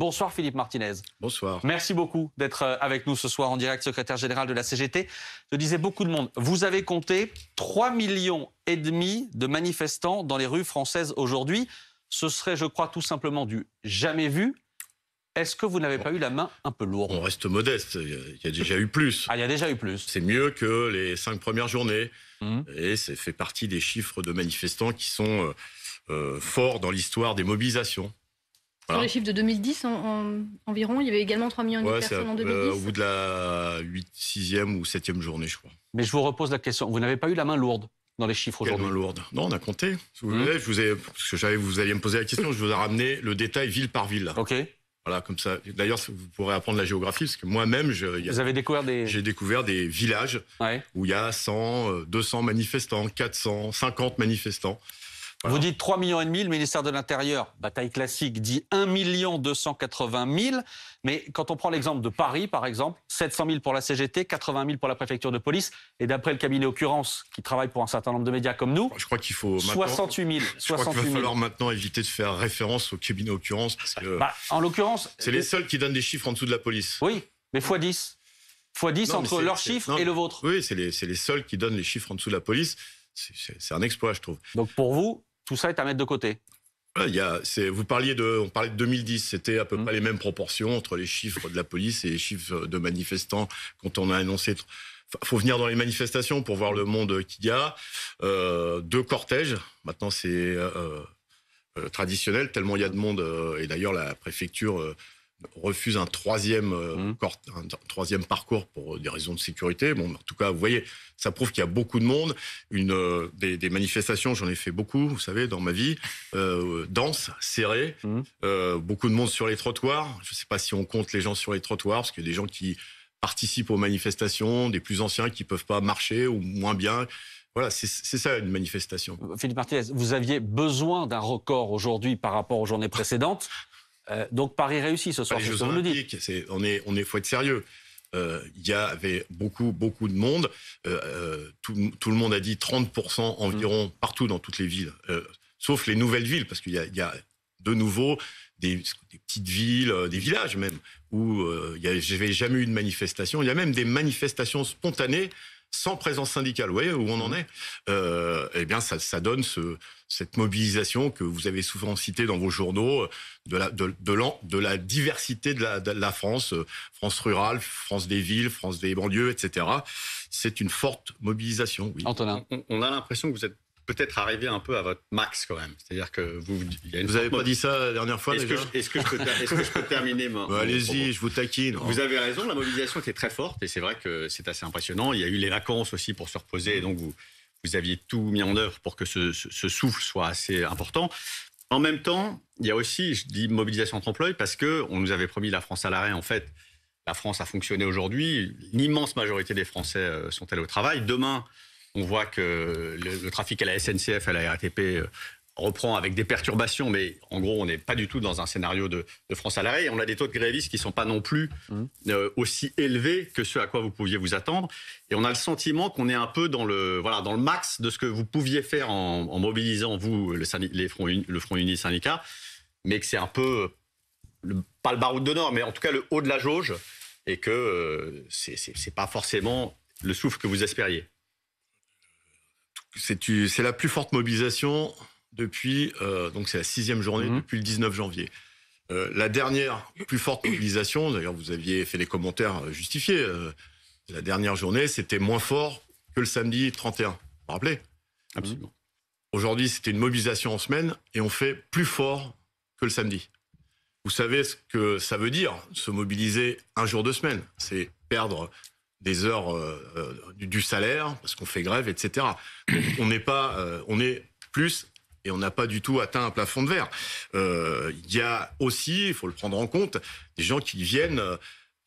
Bonsoir Philippe Martinez. Bonsoir. Merci beaucoup d'être avec nous ce soir en direct, secrétaire général de la CGT. Je disais beaucoup de monde. Vous avez compté 3,5 millions de manifestants dans les rues françaises aujourd'hui. Ce serait, je crois, tout simplement du jamais vu. Est-ce que vous n'avez pas eu la main un peu lourde? On reste modeste, il y a déjà eu plus. Ah, il y a déjà eu plus. C'est mieux que les 5 premières journées. Et ça fait partie des chiffres de manifestants qui sont forts dans l'histoire des mobilisations. Sur les chiffres de 2010 environ, il y avait également 3 millions de personnes en 2010. Au bout de la 6e ou 7e journée, je crois. Mais je vous repose la question. Vous n'avez pas eu la main lourde dans les chiffres aujourd'hui? Quelle main lourde? Non, on a compté. Si vous voulez, parce que je savais que vous alliez me poser la question, je vous ai ramené le détail ville par ville. OK. Voilà, comme ça. D'ailleurs, vous pourrez apprendre la géographie, parce que moi-même, vous avez découvert j'ai découvert des villages où il y a 100, 200 manifestants, 400, 50 manifestants. Voilà. Vous dites 3,5 millions, le ministère de l'Intérieur, bataille classique, dit 1 280 000. Mais quand on prend l'exemple de Paris, par exemple, 700 000 pour la CGT, 80 000 pour la préfecture de police, et d'après le cabinet Occurrence, qui travaille pour un certain nombre de médias comme nous, je crois qu'il faut 68 000. Je crois qu'il va falloir maintenant éviter de faire référence au cabinet Occurrence, parce que en l'occurrence, c'est les seuls qui donnent des chiffres en dessous de la police. Oui, mais x10. x10 entre leurs chiffres et le vôtre. Oui, c'est les seuls qui donnent les chiffres en dessous de la police. C'est un exploit, je trouve. Donc pour vous, tout ça est à mettre de côté. On parlait de 2010, c'était à peu près les mêmes proportions entre les chiffres de la police et les chiffres de manifestants quand on a annoncé. Il faut venir dans les manifestations pour voir le monde qu'il y a. 2 cortèges, maintenant c'est traditionnel, tellement il y a de monde. Et d'ailleurs, la préfecture refuse un troisième parcours pour des raisons de sécurité. Bon, en tout cas, vous voyez, ça prouve qu'il y a beaucoup de monde. Des manifestations, j'en ai fait beaucoup, vous savez, dans ma vie, denses, serrées, beaucoup de monde sur les trottoirs. Je ne sais pas si on compte les gens sur les trottoirs, parce qu'il y a des gens qui participent aux manifestations, des plus anciens qui ne peuvent pas marcher ou moins bien. Voilà, c'est ça une manifestation. Philippe Martinez, vous aviez besoin d'un record aujourd'hui par rapport aux journées précédentes. Donc Paris réussit ce soir. Les Jeux Olympiques, faut être sérieux. Il y avait beaucoup de monde. Tout le monde a dit 30% environ partout dans toutes les villes, sauf les nouvelles villes, parce qu'il y a de nouveau des petites villes, des villages même, où il n'y avait jamais eu de manifestation. Il y a même des manifestations spontanées sans présence syndicale. Vous voyez où on en est? Eh bien, ça donne cette mobilisation que vous avez souvent citée dans vos journaux, de la diversité de la France, France rurale, France des villes, France des banlieues, etc. C'est une forte mobilisation. Oui. Antonin, on a l'impression que vous êtes peut-être arrivé un peu à votre max quand même. C'est-à-dire que vous n'avez pas dit ça la dernière fois déjà? Est-ce que je peux terminer allez-y, je vous taquine. Vous avez raison, la mobilisation était très forte et c'est vrai que c'est assez impressionnant. Il y a eu les vacances aussi pour se reposer et donc vous aviez tout mis en œuvre pour que ce souffle soit assez important. En même temps, il y a aussi, je dis mobilisation trompe-l'œil parce qu'on nous avait promis la France à l'arrêt. En fait, la France a fonctionné aujourd'hui. L'immense majorité des Français sont allés au travail. Demain, on voit que le trafic à la SNCF, à la RATP reprend avec des perturbations, mais en gros, on n'est pas du tout dans un scénario de France à l'arrêt. Et on a des taux de grévistes qui ne sont pas non plus aussi élevés que ce à quoi vous pouviez vous attendre. Et on a le sentiment qu'on est un peu dans le max de ce que vous pouviez faire en mobilisant, vous, le Front Uni syndicat, mais que c'est un peu, pas le baroud de Nord, mais en tout cas le haut de la jauge, et que c'est pas forcément le souffle que vous espériez. C'est la plus forte mobilisation depuis, donc c'est la 6e journée depuis le 19 janvier. La dernière plus forte mobilisation, d'ailleurs vous aviez fait des commentaires justifiés, la dernière journée c'était moins fort que le samedi 31, vous vous rappelez? Absolument. Aujourd'hui c'était une mobilisation en semaine et on fait plus fort que le samedi. Vous savez ce que ça veut dire, se mobiliser un jour de semaine, c'est perdre des heures du salaire, parce qu'on fait grève, etc. Donc on est plus, et on n'a pas du tout atteint un plafond de verre. Il y a aussi, il faut le prendre en compte, des gens qui viennent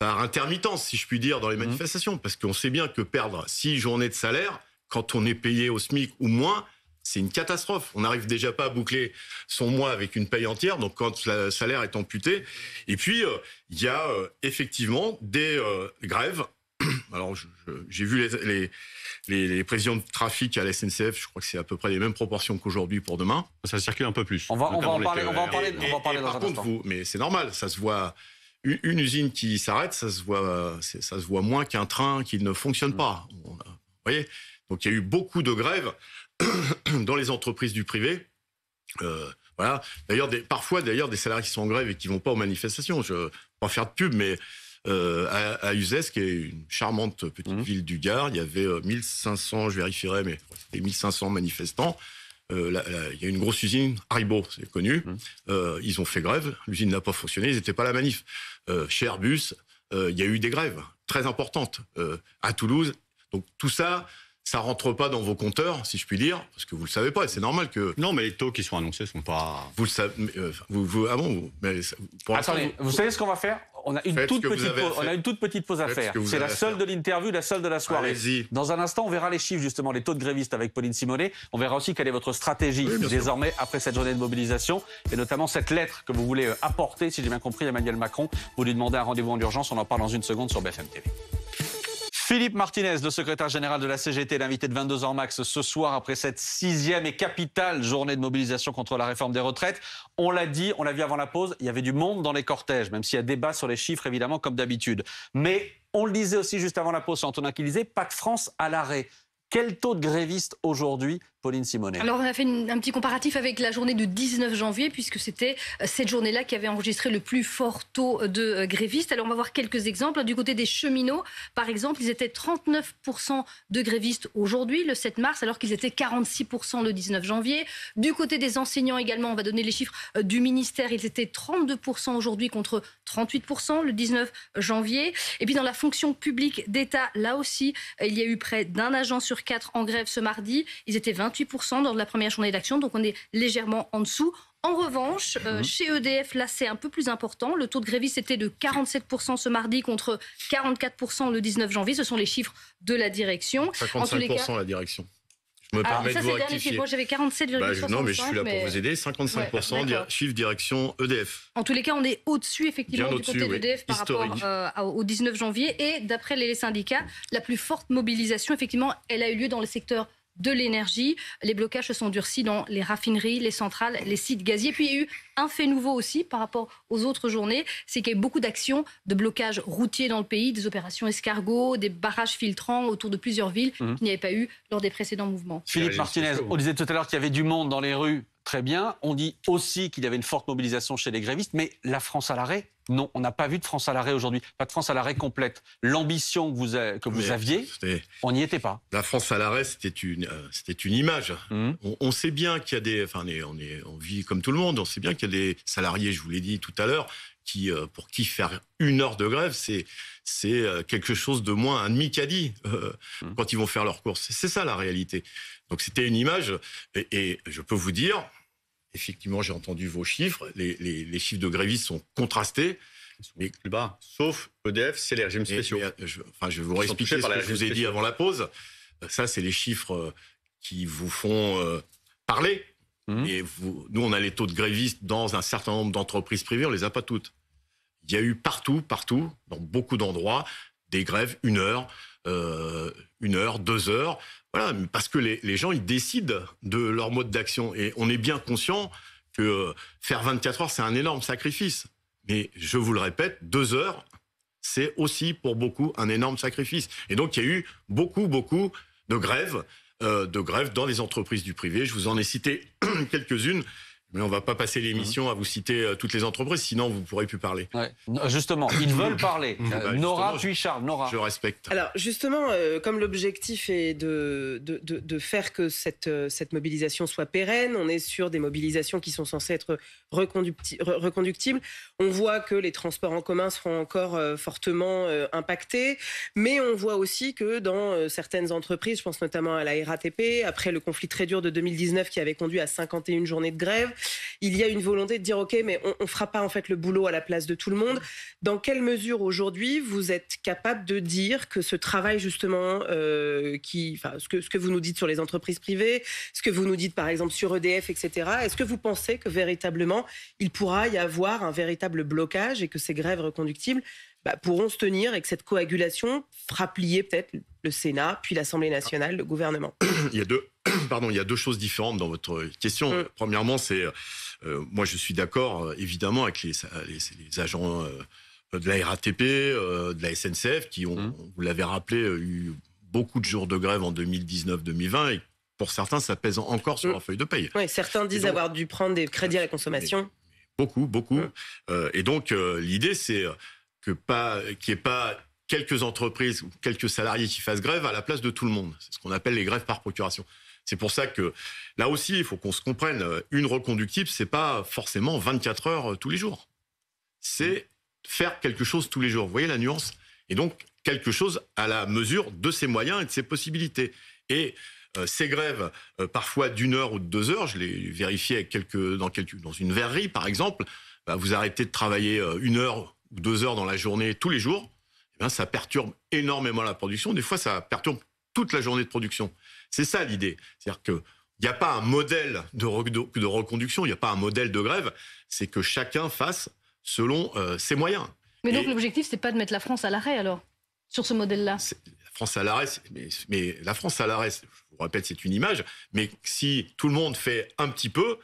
par intermittence, si je puis dire, dans les manifestations, parce qu'on sait bien que perdre 6 journées de salaire, quand on est payé au SMIC ou moins, c'est une catastrophe. On n'arrive déjà pas à boucler son mois avec une paye entière, donc quand le salaire est amputé. Et puis, il y a effectivement des grèves Alors, j'ai vu les présidents de trafic à la SNCF, je crois que c'est à peu près les mêmes proportions qu'aujourd'hui pour demain. Ça circule un peu plus. On va en parler dans un instant. Mais c'est normal, ça se voit. Une usine qui s'arrête, ça se voit moins qu'un train qui ne fonctionne pas. Vous voyez ? Donc il y a eu beaucoup de grèves dans les entreprises du privé. Voilà. D'ailleurs, parfois des salariés qui sont en grève et qui vont pas aux manifestations. Je ne vais pas faire de pub, mais à Uzès, qui est une charmante petite ville du Gard, il y avait 1500, je vérifierai, mais c'était 1500 manifestants. Il y a une grosse usine, Haribo, c'est connu. Ils ont fait grève, l'usine n'a pas fonctionné, ils n'étaient pas à la manif. Chez Airbus, il y a eu des grèves très importantes. À Toulouse, donc tout ça, ça rentre pas dans vos compteurs, si je puis dire, parce que vous le savez pas, et c'est normal que... Non, mais les taux qui sont annoncés sont pas... Vous le savez... ah bon mais pour attendez, vous savez ce qu'on va faire ? On a une toute petite pause à faire. C'est la seule de l'interview, la seule de la soirée. Allez-y. Dans un instant, on verra les chiffres, justement, les taux de grévistes avec Pauline Simonet. On verra aussi quelle est votre stratégie désormais après cette journée de mobilisation, et notamment cette lettre que vous voulez apporter, si j'ai bien compris, à Emmanuel Macron. Vous lui demandez un rendez-vous en urgence. On en parle dans une seconde sur BFM TV. Philippe Martinez, le secrétaire général de la CGT, l'invité de 22h max ce soir après cette 6e et capitale journée de mobilisation contre la réforme des retraites. On l'a dit, on l'a vu avant la pause, il y avait du monde dans les cortèges, même s'il y a débat sur les chiffres évidemment comme d'habitude. Mais on le disait aussi juste avant la pause, c'est Antonin qui le disait, PAC France à l'arrêt. Quel taux de grévistes aujourd'hui, Pauline Simonet? Alors on a fait un petit comparatif avec la journée de 19 janvier, puisque c'était cette journée-là qui avait enregistré le plus fort taux de grévistes. Alors on va voir quelques exemples. Du côté des cheminots, par exemple, ils étaient 39% de grévistes aujourd'hui, le 7 mars, alors qu'ils étaient 46% le 19 janvier. Du côté des enseignants également, on va donner les chiffres du ministère, ils étaient 32% aujourd'hui contre 38% le 19 janvier. Et puis dans la fonction publique d'État, là aussi, il y a eu près d'un agent sur 4 en grève ce mardi. Ils étaient 28% lors de la première journée d'action, donc on est légèrement en dessous. En revanche, chez EDF, là, c'est un peu plus important. Le taux de grévistes était de 47% ce mardi contre 44% le 19 janvier. Ce sont les chiffres de la direction. 55% la direction. Je me permets de vous rectifier. Moi, j'avais 47,65. Non, mais je suis là pour vous aider. 55% chiffre direction EDF. En tous les cas, on est au-dessus, effectivement, du côté d'EDF par rapport au 19 janvier. Et d'après les syndicats, la plus forte mobilisation, effectivement, elle a eu lieu dans le secteur de l'énergie. Les blocages se sont durcis dans les raffineries, les centrales, les sites gaziers. Puis il y a eu un fait nouveau aussi par rapport aux autres journées, c'est qu'il y a eu beaucoup d'actions de blocage routier dans le pays, des opérations escargots, des barrages filtrants autour de plusieurs villes qu'il n'y avait pas eu lors des précédents mouvements. Philippe Martinez, on disait tout à l'heure qu'il y avait du monde dans les rues. Très bien. On dit aussi qu'il y avait une forte mobilisation chez les grévistes, mais la France à l'arrêt, non, on n'a pas vu de France à l'arrêt aujourd'hui. Pas de France à l'arrêt complète. L'ambition que vous aviez, on n'y était pas. La France à l'arrêt, c'était une image. On sait bien qu'il y a des... Enfin, on vit comme tout le monde. On sait bien qu'il y a des salariés, je vous l'ai dit tout à l'heure, pour qui faire 1 heure de grève, c'est quelque chose de moins, un demi-caddie quand ils vont faire leurs courses. C'est ça la réalité. Donc c'était une image, et je peux vous dire, effectivement j'ai entendu vos chiffres, les chiffres de grévistes sont contrastés. Mais plus bas, sauf EDF, c'est les régimes spéciaux. Je vais vous réexpliquer ce que je vous ai dit avant la pause. Ça, c'est les chiffres qui vous font parler. Et nous, on a les taux de grévistes dans un certain nombre d'entreprises privées, on les a pas toutes. Il y a eu partout, dans beaucoup d'endroits, des grèves 1 heure, 1 heure, 2 heures. Voilà, parce que les gens, ils décident de leur mode d'action. Et on est bien conscient que faire 24 heures, c'est un énorme sacrifice. Mais je vous le répète, 2 heures, c'est aussi pour beaucoup un énorme sacrifice. Et donc, il y a eu beaucoup de grèves dans les entreprises du privé. Je vous en ai cité quelques-unes. Mais on ne va pas passer l'émission à vous citer toutes les entreprises, sinon vous ne pourrez plus parler. Ouais. Justement, ils veulent parler. Nora, puis Charles. Nora. Je respecte. Alors justement, comme l'objectif est de faire que cette mobilisation soit pérenne, on est sur des mobilisations qui sont censées être reconductibles. On voit que les transports en commun seront encore fortement impactés, mais on voit aussi que dans certaines entreprises, je pense notamment à la RATP, après le conflit très dur de 2019 qui avait conduit à 51 journées de grève, il y a une volonté de dire ok, mais on ne fera pas en fait le boulot à la place de tout le monde. Dans quelle mesure aujourd'hui vous êtes capable de dire que ce travail justement, ce que vous nous dites sur les entreprises privées, ce que vous nous dites par exemple sur EDF, etc. Est-ce que vous pensez que véritablement il pourra y avoir un véritable blocage et que ces grèves reconductibles pourront se tenir et que cette coagulation fera plier peut-être le Sénat, puis l'Assemblée nationale, le gouvernement. Il y a deux choses différentes dans votre question. Premièrement, c'est moi je suis d'accord évidemment avec les agents de la RATP, de la SNCF qui ont, vous l'avez rappelé, eu beaucoup de jours de grève en 2019-2020 et pour certains ça pèse encore sur leur feuille de paye. Oui, certains disent avoir dû prendre des crédits à la consommation. Beaucoup. Et donc l'idée c'est qu'il n'y ait pas quelques entreprises ou quelques salariés qui fassent grève à la place de tout le monde. C'est ce qu'on appelle les grèves par procuration. C'est pour ça que, là aussi, il faut qu'on se comprenne, une reconductible, c'est pas forcément 24 heures tous les jours. C'est faire quelque chose tous les jours. Vous voyez la nuance? Et donc, quelque chose à la mesure de ses moyens et de ses possibilités. Et ces grèves, parfois d'1 heure ou de 2 heures, je l'ai vérifié avec dans une verrerie, par exemple, vous arrêtez de travailler 1 heure ou 2 heures dans la journée tous les jours, ça perturbe énormément la production. Des fois, ça perturbe toute la journée de production. C'est ça l'idée. C'est-à-dire qu'il n'y a pas un modèle de reconduction, il n'y a pas un modèle de grève, c'est que chacun fasse selon ses moyens. Mais donc l'objectif, c'est pas de mettre la France à l'arrêt alors, sur ce modèle-là? La France à l'arrêt, mais la France à l'arrêt, je vous répète, c'est une image, mais si tout le monde fait un petit peu,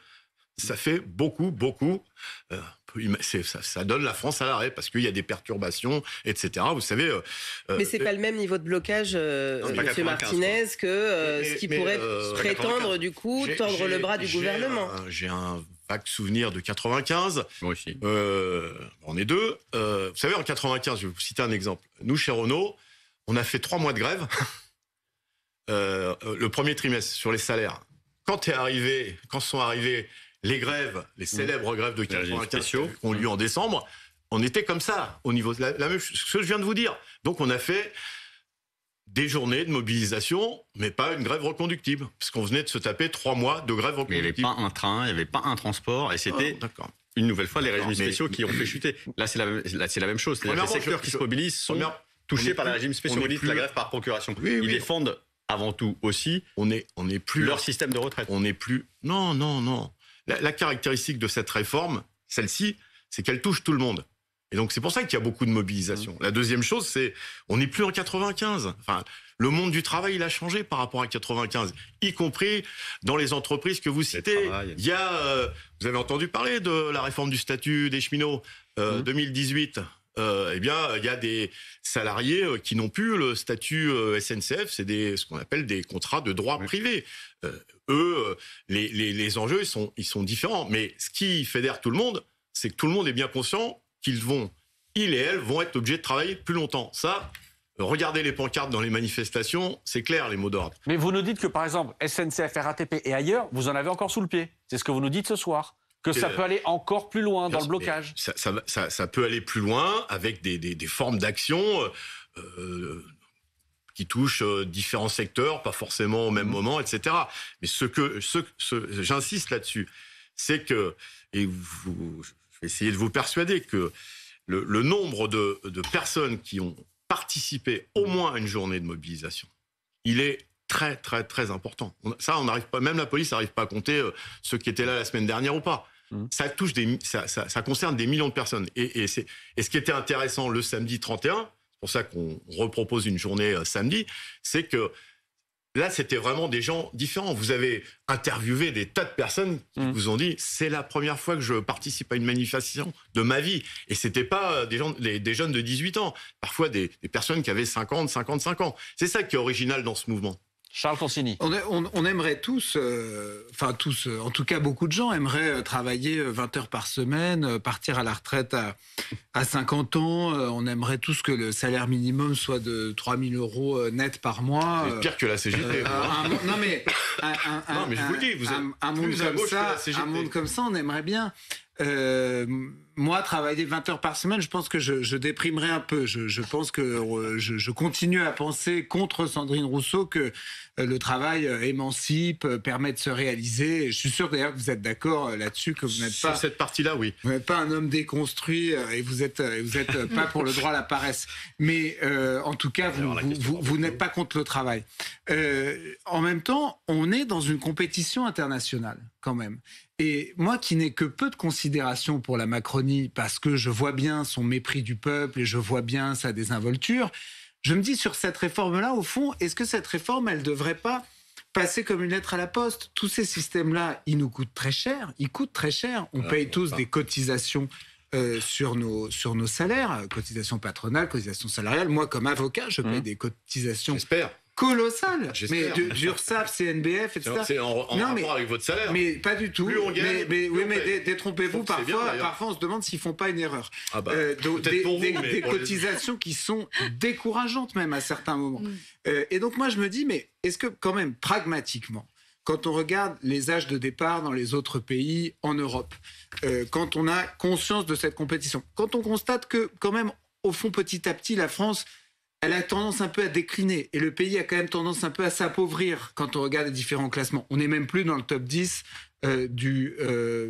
ça fait beaucoup. Ça donne la France à l'arrêt parce qu'il y a des perturbations, etc. Vous savez. Mais c'est pas le même niveau de blocage, M. Martinez, que ce qui pourrait prétendre du coup tordre le bras du gouvernement. J'ai un vague souvenir de 95. Moi aussi. On est deux. Vous savez, en 95, je vais vous citer un exemple. Nous, chez Renault, on a fait 3 mois de grève. Le premier trimestre sur les salaires. Quand sont arrivés les grèves, les célèbres grèves de 95 qui ont lieu en décembre, on était comme ça, au niveau de la même chose, ce que je viens de vous dire. Donc on a fait des journées de mobilisation, mais pas une grève reconductible, parce qu'on venait de se taper 3 mois de grève reconductible. Mais il n'y avait pas un train, il n'y avait pas un transport, et c'était une nouvelle fois les régimes spéciaux qui ont fait chuter. Là, c'est la même chose. Les secteurs qui se mobilisent sont touchés par les régimes spéciaux. Vous dites la grève par procuration. Ils défendent avant tout aussi leur système de retraite. On n'est plus... Non. La caractéristique de cette réforme, celle-ci, c'est qu'elle touche tout le monde. Et donc, c'est pour ça qu'il y a beaucoup de mobilisation. La deuxième chose, c'est on n'est plus en 95. Enfin, le monde du travail, il a changé par rapport à 95, y compris dans les entreprises que vous citez. Il y a, vous avez entendu parler de la réforme du statut des cheminots 2018. Il y a des salariés qui n'ont plus le statut SNCF, c'est ce qu'on appelle des contrats de droit privé. Les enjeux, ils sont différents. Mais ce qui fédère tout le monde, c'est que tout le monde est bien conscient qu'ils et elles vont être obligés de travailler plus longtemps. Ça, regardez les pancartes dans les manifestations, c'est clair, les mots d'ordre. Mais vous nous dites que, par exemple, SNCF, RATP et ailleurs, vous en avez encore sous le pied. C'est ce que vous nous dites ce soir. Que ça peut aller encore plus loin dans le blocage. Ça peut aller plus loin avec des formes d'action qui touchent différents secteurs, pas forcément au même moment, etc. Mais j'insiste là-dessus, c'est que, et je vais essayer de vous persuader que le nombre de personnes qui ont participé au moins à une journée de mobilisation, il est très, très, très important. Ça, on n'arrive pas, même la police n'arrive pas à compter ceux qui étaient là la semaine dernière ou pas. Ça touche ça concerne des millions de personnes. Et ce qui était intéressant le samedi 31, c'est pour ça qu'on repropose une journée samedi, c'est que là, c'était vraiment des gens différents. Vous avez interviewé des tas de personnes qui vous ont dit « c'est la première fois que je participe à une manifestation de ma vie ». Et c'était pas des jeunes de 18 ans, parfois des personnes qui avaient 50, 55 ans. C'est ça qui est original dans ce mouvement. Charles Consigny. On aimerait tous, en tout cas beaucoup de gens aimeraient travailler 20 heures par semaine, partir à la retraite à 50 ans. On aimerait tous que le salaire minimum soit de 3 000 € net par mois. C'est pire que la CGT. Non mais je vous le dis, vous êtes un monde plus à gauche que la CGT. Un monde comme ça, on aimerait bien. Moi, travailler 20 heures par semaine, je pense que je déprimerais un peu. Je pense que je continue à penser contre Sandrine Rousseau que le travail émancipe, permet de se réaliser. Je suis sûr d'ailleurs que vous êtes d'accord là-dessus, que vous n'êtes pas... Sur cette partie-là, oui. Vous n'êtes pas un homme déconstruit et vous êtes pas pour le droit à la paresse. Mais en tout cas, vous n'êtes pas contre le travail. En même temps, on est dans une compétition internationale. quand même. Et moi qui n'ai que peu de considération pour la Macronie, parce que je vois bien son mépris du peuple et je vois bien sa désinvolture, je me dis sur cette réforme-là, au fond, est-ce que cette réforme, elle ne devrait pas passer comme une lettre à la poste? Tous ces systèmes-là, ils nous coûtent très cher. Ils coûtent très cher. On paye tous des cotisations sur nos salaires, cotisations patronales, cotisations salariales. Moi, comme avocat, je paye des cotisations colossales. Mais d'URSSAF, CNBF, etc. C'est en rapport avec votre salaire. Mais pas du tout. Plus on gagne, mais détrompez-vous, parfois on se demande s'ils font pas une erreur. Des cotisations qui sont décourageantes même à certains moments. Et donc moi je me dis, mais est-ce que quand même pragmatiquement, quand on regarde les âges de départ dans les autres pays en Europe, quand on a conscience de cette compétition, quand on constate que quand même au fond petit à petit la France, elle a tendance un peu à décliner et le pays a quand même tendance un peu à s'appauvrir quand on regarde les différents classements. On n'est même plus dans le top 10 du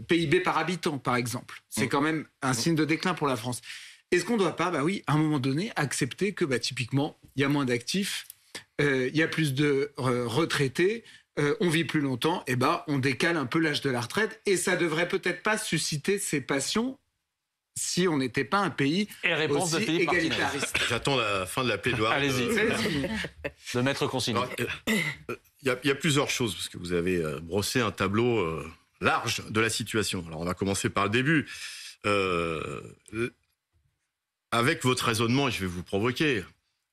PIB par habitant, par exemple. C'est quand même un signe de déclin pour la France. Est-ce qu'on ne doit pas, à un moment donné, accepter que typiquement, il y a moins d'actifs, il y a plus de retraités, on vit plus longtemps, on décale un peu l'âge de la retraite et ça devrait peut-être pas susciter ces passions si on n'était pas un pays aussi égalitariste. J'attends la fin de la plaidoirie. Allez-y. De Maître Consigny. Il y a plusieurs choses, parce que vous avez brossé un tableau large de la situation. Alors, on va commencer par le début. Avec votre raisonnement, et je vais vous provoquer,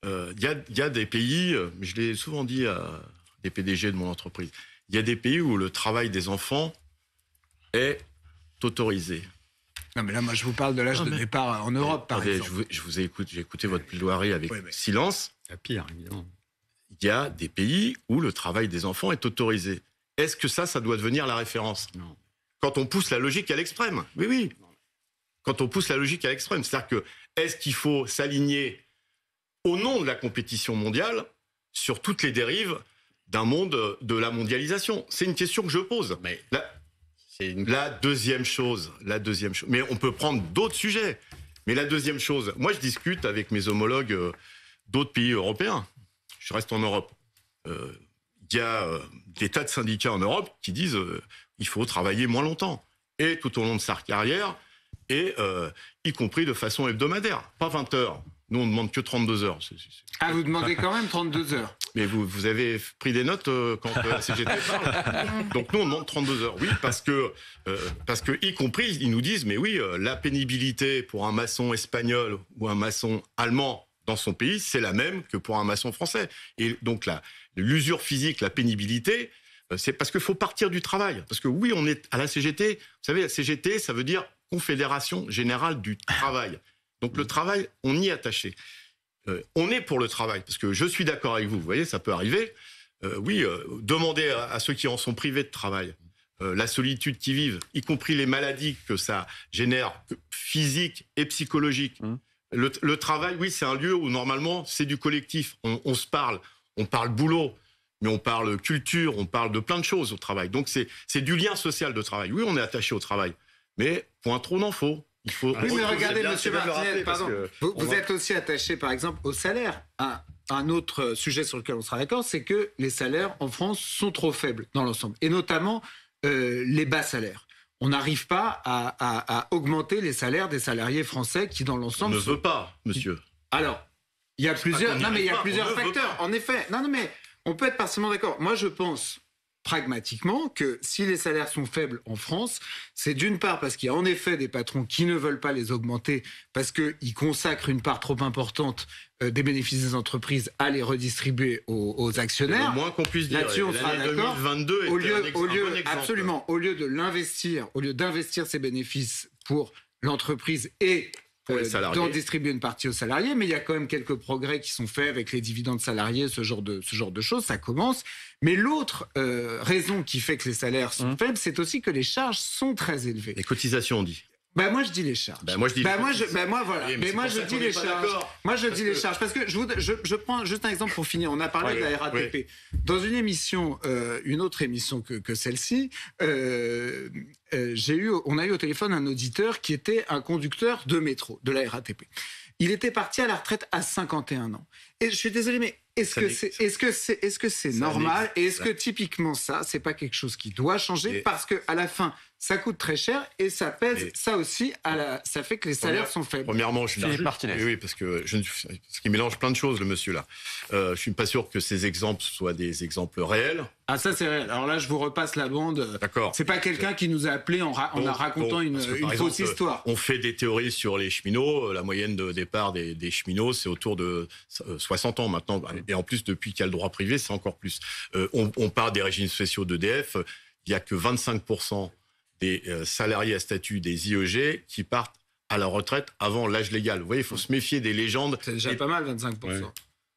il y a des pays, je l'ai souvent dit à des PDG de mon entreprise, il y a des pays où le travail des enfants est autorisé. Non, mais là, moi, je vous parle de l'âge de départ en Europe, par exemple. J'ai écouté votre plaidoirie avec silence. La pire, évidemment. Il y a des pays où le travail des enfants est autorisé. Est-ce que ça doit devenir la référence? Non. Quand on pousse la logique à l'extrême. Oui. Quand on pousse la logique à l'extrême. C'est-à-dire que, est-ce qu'il faut s'aligner au nom de la compétition mondiale sur toutes les dérives d'un monde de la mondialisation? C'est une question que je pose. Mais La deuxième chose, mais on peut prendre d'autres sujets. Mais la deuxième chose, moi je discute avec mes homologues d'autres pays européens. Je reste en Europe. Il y a des tas de syndicats en Europe qui disent il faut travailler moins longtemps. Et tout au long de sa carrière, et y compris de façon hebdomadaire. Pas 20 heures. Nous, on ne demande que 32 heures. Ah, vous demandez quand même 32 heures. Mais vous avez pris des notes quand la CGT parle. Donc nous, on demande 32 heures. Oui, parce que y compris, ils nous disent, mais oui, la pénibilité pour un maçon espagnol ou un maçon allemand dans son pays, c'est la même que pour un maçon français. Et donc l'usure physique, la pénibilité, c'est parce qu'il faut partir du travail. Parce que oui, on est à la CGT. Vous savez, la CGT, ça veut dire Confédération Générale du Travail. Donc le travail, on y est attaché. On est pour le travail, parce que je suis d'accord avec vous. Vous voyez, ça peut arriver. Demandez à ceux qui en sont privés de travail, la solitude qu'ils vivent, y compris les maladies que ça génère, physiques et psychologiques. Le travail, oui, c'est un lieu où normalement c'est du collectif. On se parle, on parle boulot, mais on parle culture, on parle de plein de choses au travail. Donc c'est du lien social de travail. Oui, on est attaché au travail, mais point trop n'en faut. Oui, mais regardez, monsieur Martinez, vous êtes aussi attaché, par exemple, au salaire. Un autre sujet sur lequel on sera d'accord, c'est que les salaires en France sont trop faibles dans l'ensemble, et notamment les bas salaires. On n'arrive pas à augmenter les salaires des salariés français qui, dans l'ensemble... On ne veut pas, monsieur. Alors, il y a plusieurs facteurs, en effet. Non, mais on peut être partiellement d'accord. Moi, je pense pragmatiquement que si les salaires sont faibles en France, c'est d'une part parce qu'il y a en effet des patrons qui ne veulent pas les augmenter parce qu'ils consacrent une part trop importante des bénéfices des entreprises à les redistribuer aux actionnaires. Le moins qu'on puisse dire. Là-dessus, on sera d'accord. 2022 au lieu d'investir ces bénéfices pour l'entreprise et d'en distribuer une partie aux salariés, mais il y a quand même quelques progrès qui sont faits avec les dividendes salariés, ce genre de choses, ça commence. Mais l'autre raison qui fait que les salaires sont faibles, c'est aussi que les charges sont très élevées. Les cotisations, on dit. Moi je dis les charges. Moi je dis je dis les charges. Moi je dis les charges parce que je prends juste un exemple pour finir. On a parlé de la RATP. Dans une émission, une autre émission que celle-ci, on a eu au téléphone un auditeur qui était un conducteur de métro, de la RATP. Il était parti à la retraite à 51 ans. Et je suis désolé, mais est-ce que c'est normal? Et est-ce que typiquement ça, c'est pas quelque chose qui doit changer? Parce que à la fin, ça coûte très cher et ça pèse, ça aussi, ça fait que les salaires sont faibles. Premièrement, je suis oui, parce qu'il mélange plein de choses, le monsieur là. Je suis pas sûr que ces exemples soient des exemples réels. Ah, ça c'est réel. Alors là, je vous repasse la bande. D'accord. C'est pas quelqu'un qui nous a appelé en racontant une fausse histoire. On fait des théories sur les cheminots. La moyenne de départ des cheminots, c'est autour de 60 ans maintenant. Et en plus, depuis qu'il y a le droit privé, c'est encore plus. On parle des régimes spéciaux d'EDF. Il y a que 25% des salariés à statut des IEG qui partent à la retraite avant l'âge légal. Vous voyez, il faut se méfier des légendes. C'est déjà pas mal, 25%.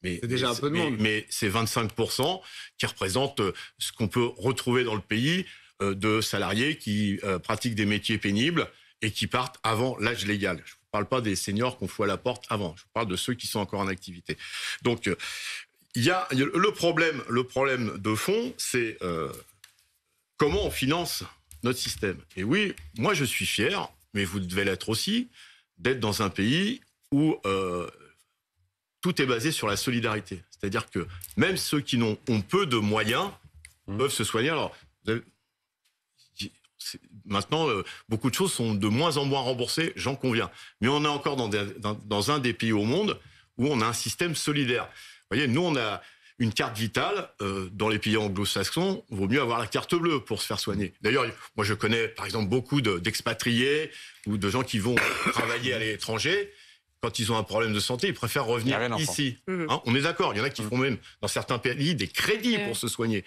Ouais. C'est déjà un peu de monde. Mais c'est 25% qui représentent ce qu'on peut retrouver dans le pays de salariés qui pratiquent des métiers pénibles et qui partent avant l'âge légal. Je ne vous parle pas des seniors qu'on fout à la porte avant. Je vous parle de ceux qui sont encore en activité. Donc, il y a le problème de fond, c'est comment on finance notre système. Et oui, moi je suis fier, mais vous devez l'être aussi, d'être dans un pays où tout est basé sur la solidarité. C'est-à-dire que même ceux qui ont peu de moyens peuvent se soigner. Alors, maintenant, beaucoup de choses sont de moins en moins remboursées, j'en conviens. Mais on est encore dans un des pays au monde où on a un système solidaire. Vous voyez, nous, on a une carte vitale. Dans les pays anglo-saxons, il vaut mieux avoir la carte bleue pour se faire soigner. D'ailleurs, moi, je connais, par exemple, beaucoup d'expatriés ou de gens qui vont travailler à l'étranger. Quand ils ont un problème de santé, ils préfèrent revenir ici. Hein, on est d'accord. Il y en a qui font même, dans certains pays, des crédits pour se soigner.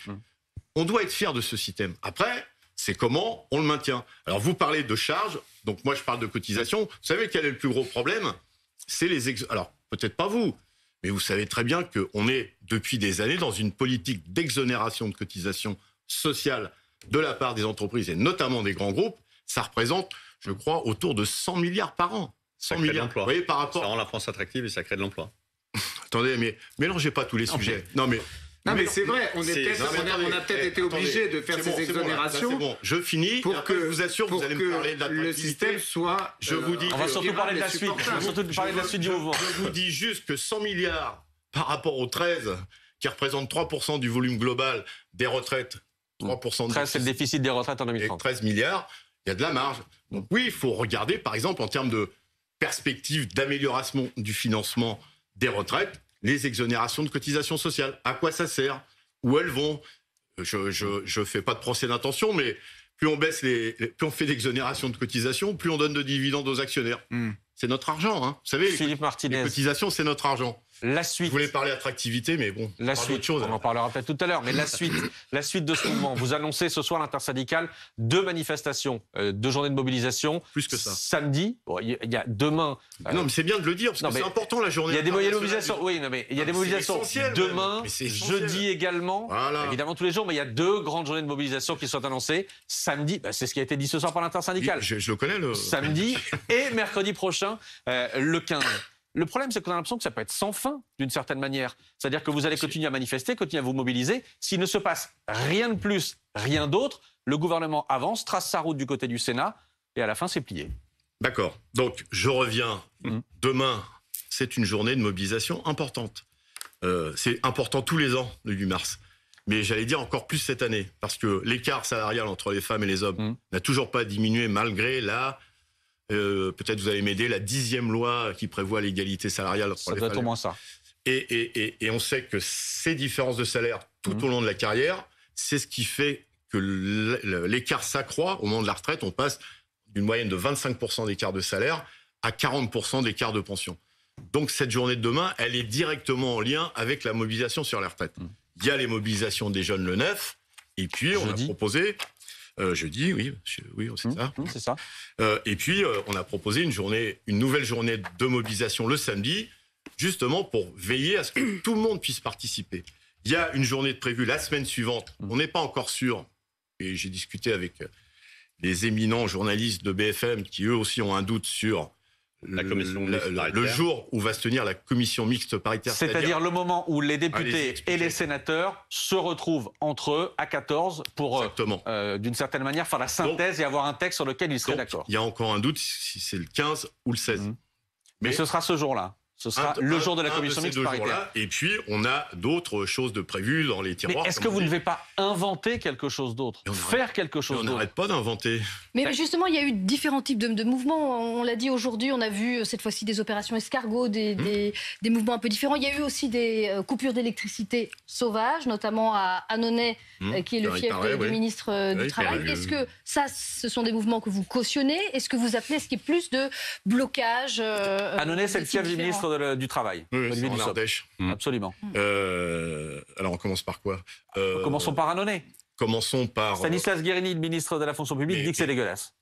On doit être fier de ce système. Après, c'est comment on le maintient. Alors, vous parlez de charges. Donc, moi, je parle de cotisation. Vous savez quel est le plus gros problème? C'est les... Alors, peut-être pas vous, mais vous savez très bien qu'on est, depuis des années, dans une politique d'exonération de cotisation sociale de la part des entreprises, et notamment des grands groupes. Ça représente, je crois, autour de 100 milliards par an. 100 milliards. Vous voyez, par rapport... Ça rend la France attractive et ça crée de l'emploi. Attendez, mais mélangez pas tous les sujets. Non, mais c'est vrai, on a peut-être été obligé de faire ces exonérations. C'est bon, je finis. Pour que, je vous assure, vous allez me parler de la le système soit. Je vous dis. On va surtout parler de la suite. On va surtout parler de la suite du mouvement. Je vous dis juste que 100 milliards par rapport aux 13, qui représentent 3% du volume global des retraites, 3% 13, c'est le déficit des retraites en 2030. 13 milliards, il y a de la marge. Donc oui, il faut regarder, par exemple, en termes de perspective d'amélioration du financement des retraites, les exonérations de cotisations sociales. À quoi ça sert? Où elles vont? Je fais pas de procès d'intention, mais plus on baisse plus on fait d'exonérations de cotisations, plus on donne de dividendes aux actionnaires. C'est notre argent, hein. Vous savez, Philippe Martinez. Les cotisations, c'est notre argent. La suite. Je voulais parler attractivité, mais bon. La suite, on en parlera peut-être tout à l'heure, mais la suite de ce mouvement. Vous annoncez ce soir l'intersyndicale 2 manifestations, 2 journées de mobilisation. Plus que ça. Samedi, il y a demain. Non, mais c'est bien de le dire, parce que c'est important la journée. Il y a des mobilisations. Oui, non, mais il y a des mobilisations demain, jeudi également. Voilà. Évidemment tous les jours, mais il y a 2 grandes journées de mobilisation qui sont annoncées. Samedi, c'est ce qui a été dit ce soir par l'intersyndicale. Je le connais, le. Samedi et mercredi prochain, le 15. Le problème, c'est qu'on a l'impression que ça peut être sans fin, d'une certaine manière. C'est-à-dire que vous allez continuer à manifester, continuer à vous mobiliser. S'il ne se passe rien de plus, rien d'autre, le gouvernement avance, trace sa route du côté du Sénat, et à la fin, c'est plié. D'accord. Donc, je reviens. Demain, c'est une journée de mobilisation importante. C'est important tous les ans, le 8 mars. Mais j'allais dire encore plus cette année, parce que l'écart salarial entre les femmes et les hommes n'a toujours pas diminué, malgré la... peut-être vous allez m'aider, la 10e loi qui prévoit l'égalité salariale entre les femmes. Ça doit être au moins ça. Et on sait que ces différences de salaire tout au long de la carrière, c'est ce qui fait que l'écart s'accroît. Au moment de la retraite, on passe d'une moyenne de 25% d'écart de salaire à 40% d'écart de pension. Donc cette journée de demain, elle est directement en lien avec la mobilisation sur la retraite. Il y a les mobilisations des jeunes le 9, et puis on a proposé... jeudi, oui, c'est ça. C'est ça. Et puis, on a proposé une nouvelle journée de mobilisation le samedi, justement pour veiller à ce que tout le monde puisse participer. Il y a une journée de prévue la semaine suivante. On n'est pas encore sûr. Et j'ai discuté avec les éminents journalistes de BFM qui, eux aussi, ont un doute sur le jour où va se tenir la commission mixte paritaire. C'est-à-dire le moment où les députés expliquer. et les sénateurs se retrouvent entre eux à 14 pour, d'une certaine manière, faire la synthèse et avoir un texte sur lequel ils seraient d'accord. Il y a encore un doute si c'est le 15 ou le 16. Mais ce sera ce jour-là. Ce sera le jour de la commission mixte paritaire. Et puis, on a d'autres choses de prévues dans les tiroirs. Mais est-ce que vous ne devez pas inventer quelque chose d'autre, faire quelque chose d'autre? On n'arrête pas d'inventer. Mais justement, il y a eu différents types de mouvements. On l'a dit aujourd'hui, on a vu cette fois-ci des opérations escargots, des mouvements un peu différents. Il y a eu aussi des coupures d'électricité sauvages, notamment à Annonay, qui est le fief du ministre du Travail. Est-ce que ça, ce sont des mouvements que vous cautionnez? Est-ce que vous appelez, est-ce qu'il y a plus de blocage Annonay, c'est le fief du ministre du Travail. Oui, en Ardèche. Absolument. Alors, on commence par quoi Commençons par Annonay. Commençons par... Stanislas Guérini, le ministre de la fonction publique, dit que c'est dégueulasse.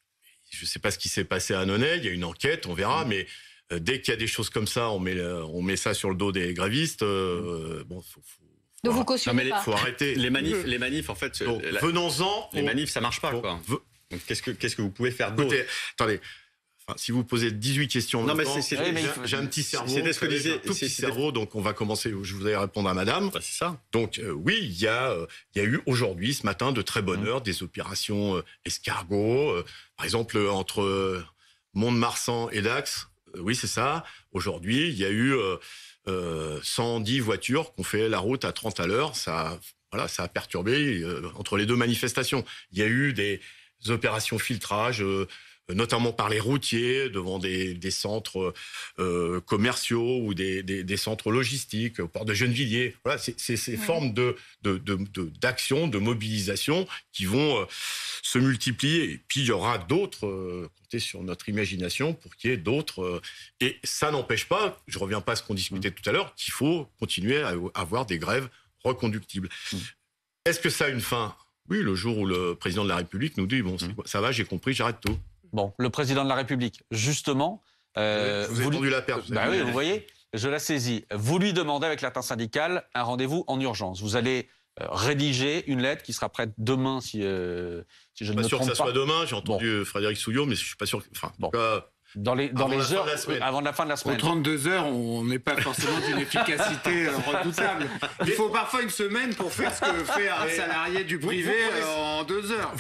Je ne sais pas ce qui s'est passé à Annonay, il y a une enquête, on verra, mais dès qu'il y a des choses comme ça, on met ça sur le dos des grévistes. Donc vous cautionnez pas. Faut arrêter. Les manifs, en fait... Donc, venons-en... Les manifs, ça marche pas, quoi. Donc, qu'est-ce que vous pouvez faire d'autre? Attendez. Enfin, si vous posez 18 questions, non, mais j'ai un petit cerveau. C'était ce que disait. Tout petit cerveau, donc on va commencer. Je voudrais répondre à madame. Bah, c'est ça. Donc oui, il y a eu aujourd'hui, ce matin, de très bonne heure, des opérations escargots. Par exemple, entre Mont-de-Marsan et Dax. Oui, c'est ça. Aujourd'hui, il y a eu 110 voitures qui ont fait la route à 30 à l'heure. Ça a perturbé entre les deux manifestations. Il y a eu des opérations filtrage, notamment par les routiers, devant des centres commerciaux ou des centres logistiques, au port de Gennevilliers. Voilà, c'est ces formes d'action, de mobilisation qui vont se multiplier. Et puis, il y aura d'autres, comptez sur notre imagination pour qu'il y ait d'autres. Et ça n'empêche pas, je ne reviens pas à ce qu'on discutait tout à l'heure, qu'il faut continuer à avoir des grèves reconductibles. Est-ce que ça a une fin? Oui, le jour où le président de la République nous dit, bon, ça va, j'ai compris, j'arrête tout. Bon, le président de la République, justement... je vous ai tendu la perche. Oui, vous voyez, je la saisis. Vous lui demandez avec l'intersyndicale un rendez-vous en urgence. Vous allez rédiger une lettre qui sera prête demain, si je ne me trompe pas. Je suis pas sûr que ça soit demain. J'ai entendu Frédéric Souillot, mais je suis pas sûr. Dans les heures avant la fin de la semaine. Aux 32 heures, on n'est pas forcément d'une efficacité redoutable. Il faut parfois une semaine pour faire ce que fait un salarié du privé en 2 heures.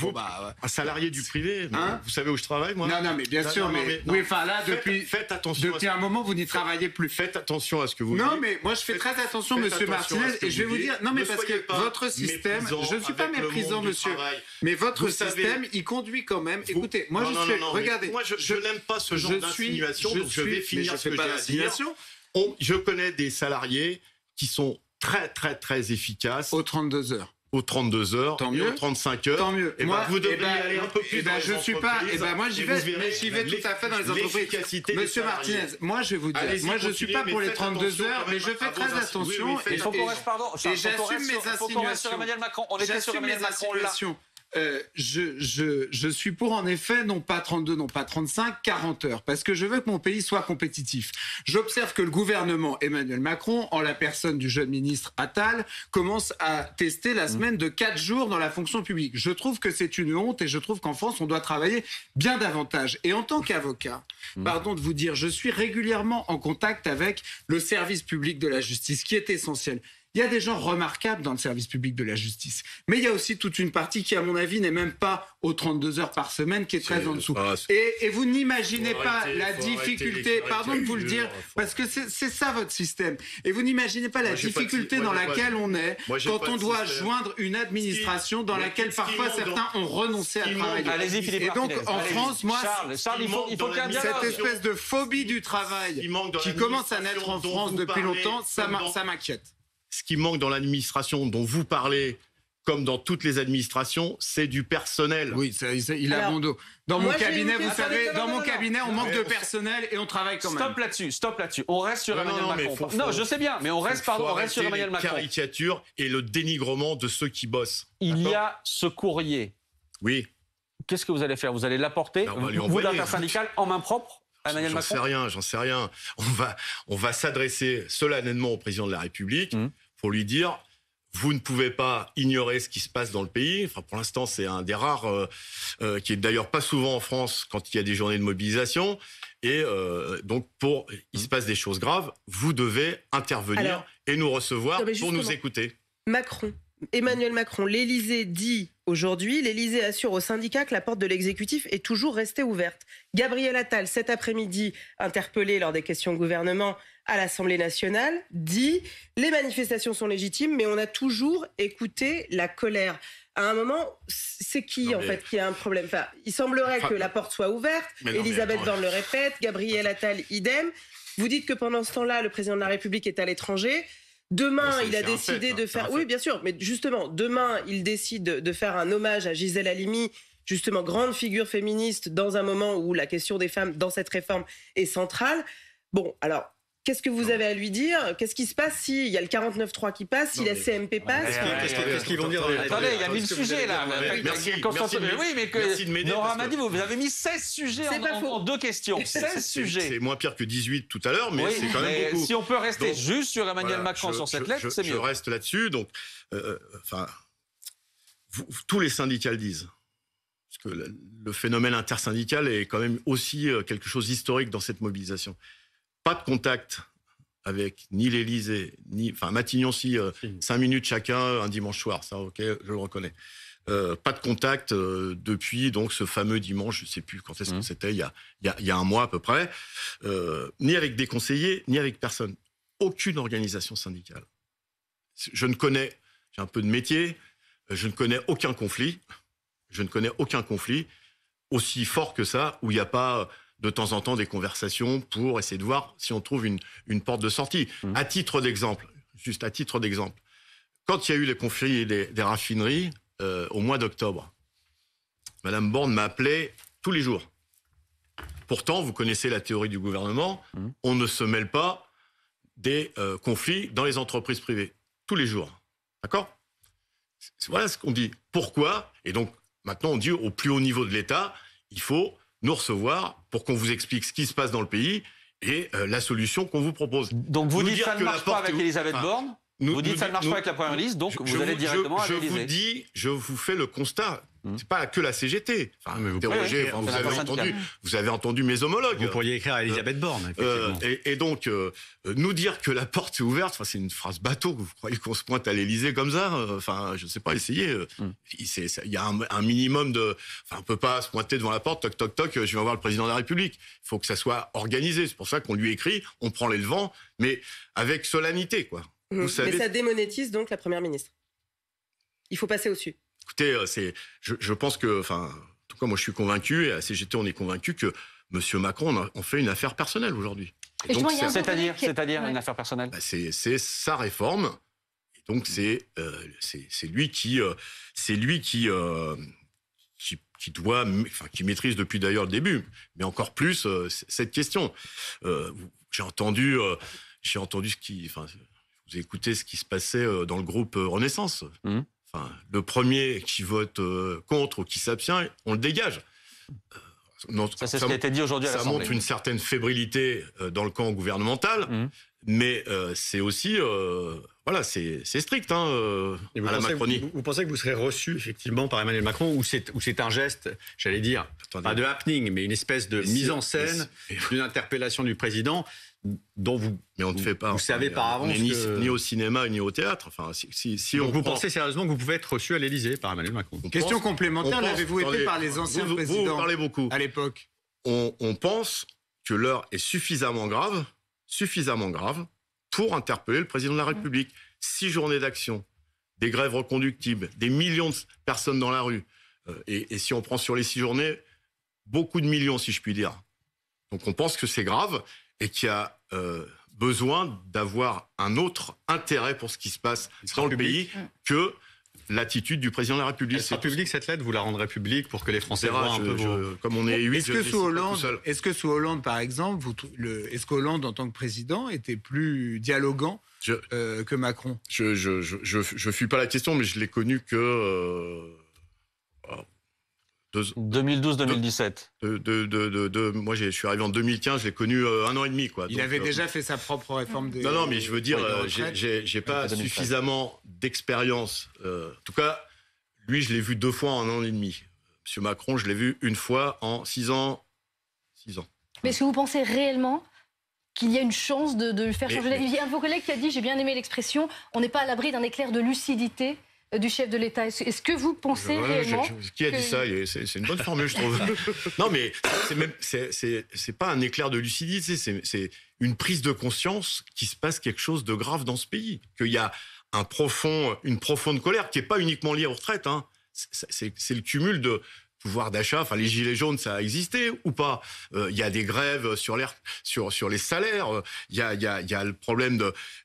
Un salarié du privé, vous savez où je travaille, moi? Non, mais bien sûr, mais oui, enfin là, faites attention. Depuis un moment, vous n'y travaillez plus. Faites attention à ce que vous dites. Non, mais moi, je fais très attention, monsieur Martinez, et je vais vous dire, non, mais parce que votre système, je ne suis pas méprisant, monsieur, mais votre système, il conduit quand même. Écoutez, moi, regardez. Moi, je n'aime pas ce genre d'insinuation, donc je vais finir ce que j'ai à dire. Je connais des salariés qui sont très, très, très efficaces. Aux 32 heures. Aux 32 heures, tant mieux. aux 35 heures. Tant mieux. Moi, vous devriez aller un peu plus dans les je suis pas. Moi, j'y vais. Mais j'y vais tout à fait dans les entreprises. Monsieur Martinez, moi, je vais vous dire. Moi, je suis pas pour les 32 heures, mais je fais très attention. Il faut qu'on reste, pardon. Et j'assume mes insinuations. On était sur Emmanuel Macron là. Je suis pour, en effet, non pas 32, non pas 35, 40 heures, parce que je veux que mon pays soit compétitif. J'observe que le gouvernement Emmanuel Macron, en la personne du jeune ministre Attal, commence à tester la semaine de 4 jours dans la fonction publique. Je trouve que c'est une honte et je trouve qu'en France, on doit travailler bien davantage. Et en tant qu'avocat, pardon de vous dire, je suis régulièrement en contact avec le service public de la justice, qui est essentiel. Il y a des gens remarquables dans le service public de la justice. Mais il y a aussi toute une partie qui, à mon avis, n'est même pas aux 32 heures par semaine, qui est très en dessous. Et vous n'imaginez pas la difficulté, pardon de vous le dire, parce que c'est ça votre système. Et vous n'imaginez pas la difficulté dans laquelle on est quand on doit joindre une administration dans laquelle parfois certains ont renoncé à travailler. Allez-y, Philippe. Et donc, en France, moi, Charles, il faut qu'il y ait un dialogue. Cette espèce de phobie du travail qui commence à naître en France depuis longtemps, ça m'inquiète. Ce qui manque dans l'administration dont vous parlez, comme dans toutes les administrations, c'est du personnel. Oui, il a bon dos. Dans mon cabinet, vous savez, dans mon cabinet, on manque de personnel et on travaille quand même. Stop là-dessus. On reste sur Emmanuel Macron. Non, je sais bien, mais on reste sur Emmanuel Macron. La caricature et le dénigrement de ceux qui bossent. Il y a ce courrier. Oui. Qu'est-ce que vous allez faire? Vous allez l'apporter, vous, l'intersyndicale, en main propre? J'en sais rien. On va s'adresser solennellement au président de la République pour lui dire, Vous ne pouvez pas ignorer ce qui se passe dans le pays. Enfin, pour l'instant, c'est un des rares qui est d'ailleurs pas souvent en France quand il y a des journées de mobilisation. Et donc, il se passe des choses graves. Vous devez intervenir et nous recevoir pour nous écouter. Emmanuel Macron, l'Élysée dit aujourd'hui, l'Élysée assure aux syndicats que la porte de l'exécutif est toujours restée ouverte. Gabriel Attal, cet après-midi, interpellé lors des questions au gouvernement à l'Assemblée nationale, dit « Les manifestations sont légitimes, mais on a toujours écouté la colère ». À un moment, c'est qui a un problème? Enfin, il semblerait que la porte soit ouverte. Elisabeth Borne le répète, Gabriel Attal, idem. Vous dites que pendant ce temps-là, le président de la République est à l'étranger. Demain, il a décidé de faire... Oui, bien sûr, mais justement, demain, il décide de faire un hommage à Gisèle Halimi, justement grande figure féministe, dans un moment où la question des femmes dans cette réforme est centrale. Bon, alors... Qu'est-ce que vous avez à lui dire? Qu'est-ce qui se passe s'il y a le 49.3 qui passe, si la CMP passe? Qu'est-ce qu'ils vont dire? Attendez, il y a 1000 sujets là. Merci de m'aider. Nora m'a dit, vous avez mis 16 sujets en 2 questions. 16 sujets. C'est moins pire que 18 tout à l'heure, mais c'est quand même beaucoup. Si on peut rester juste sur Emmanuel Macron sur cette lettre, c'est mieux. Je reste là-dessus. Donc, tous les syndicats le disent. Parce que le phénomène intersyndical est quand même aussi quelque chose d'historique dans cette mobilisation. Pas de contact avec ni l'Élysée, Matignon, 5 minutes chacun un dimanche soir, ça, ok, je le reconnais. Pas de contact depuis donc ce fameux dimanche, je ne sais plus quand est-ce que c'était, il y a un mois à peu près, ni avec des conseillers, ni avec personne. Aucune organisation syndicale. J'ai un peu de métier, je ne connais aucun conflit aussi fort que ça, où il n'y a pas... de temps en temps des conversations pour essayer de voir si on trouve une porte de sortie. À titre d'exemple, quand il y a eu les conflits des raffineries au mois d'octobre, Madame Borne m'appelait tous les jours. Pourtant, vous connaissez la théorie du gouvernement, on ne se mêle pas des conflits dans les entreprises privées. Tous les jours. D'accord? Voilà ce qu'on dit. Pourquoi? Et donc, maintenant, on dit au plus haut niveau de l'État, il faut... nous recevoir pour qu'on vous explique ce qui se passe dans le pays et la solution qu'on vous propose. Donc vous dites que ça ne marche pas avec Elisabeth Borne, vous dites que ça ne marche pas avec la Première ministre, donc vous allez directement à l'Élysée. Je vous fais le constat. C'est pas que la CGT. Vous avez entendu mes homologues. Vous pourriez écrire à Elisabeth Borne. Et donc, nous dire que la porte est ouverte, c'est une phrase bateau. Vous croyez qu'on se pointe à l'Élysée comme ça? Je ne sais pas, essayez. Il y a un minimum de... on ne peut pas se pointer devant la porte, toc, toc, toc, je vais voir le président de la République. Il faut que ça soit organisé. C'est pour ça qu'on lui écrit, on prend les devants, mais avec solennité, quoi. Mais ça démonétise donc la Première ministre. Il faut passer au-dessus. Écoutez, je pense que, en tout cas, moi je suis convaincu, et à la CGT on est convaincu que M. Macron en fait une affaire personnelle aujourd'hui. C'est-à-dire une affaire personnelle? C'est sa réforme, et donc c'est lui qui doit, qui maîtrise depuis d'ailleurs le début, mais encore plus cette question. J'ai entendu ce qui, vous écoutez ce qui se passait dans le groupe Renaissance. Le premier qui vote contre ou qui s'abstient, on le dégage. Ça, c'est ce qui a été dit aujourd'hui à l'Assemblée. Ça montre une certaine fébrilité dans le camp gouvernemental, mais c'est aussi... c'est strict à la Macronie. Vous pensez que vous serez reçu effectivement par Emmanuel Macron, ou c'est un geste, j'allais dire, pas de happening, mais une espèce de mise en scène d'une interpellation du président dont vous ne fait pas. Vous savez par avance ni au cinéma ni au théâtre. Donc vous pensez sérieusement que vous pouvez être reçu à l'Élysée par Emmanuel Macron? Question complémentaire, l'avez-vous été par les anciens présidents? Vous parlez beaucoup. À l'époque. On pense que l'heure est suffisamment grave pour interpeller le président de la République. 6 journées d'action, des grèves reconductibles, des millions de personnes dans la rue. Et si on prend sur les 6 journées, beaucoup de millions, si je puis dire. Donc on pense que c'est grave et qu'il y a besoin d'avoir un autre intérêt pour ce qui se passe dans le pays que l'attitude du président de la République. Elle sera publique, cette lettre, vous la rendrez publique pour que les Français voient un peu comme on est 8, est-ce que sous Hollande, par exemple, est-ce qu'Hollande, en tant que président, était plus dialogant que Macron? Je fuis pas la question, mais je l'ai connu que 2012-2017. Moi, je suis arrivé en 2015, je l'ai connu 1 an et demi. Quoi. Il avait déjà fait sa propre réforme des... Non, mais je veux dire, j'ai pas suffisamment d'expérience. En tout cas, lui, je l'ai vu 2 fois en 1 an et demi. Monsieur Macron, je l'ai vu 1 fois en 6 ans. 6 ans. Mais est-ce que vous pensez réellement qu'il y a une chance de le faire changer d'avis? Il y a un de vos collègues qui a dit, j'ai bien aimé l'expression, on n'est pas à l'abri d'un éclair de lucidité du chef de l'État. Est-ce que vous pensez réellement Qui a dit ça? C'est une bonne formule, je trouve. Non, mais c'est pas un éclair de lucidité, c'est une prise de conscience qu'il se passe quelque chose de grave dans ce pays. Qu'il y a une profonde colère qui n'est pas uniquement liée aux retraites. Hein. C'est le cumul de pouvoir d'achat. Enfin, les gilets jaunes, ça a existé ou pas? Il y a des grèves sur les salaires. Il y a le problème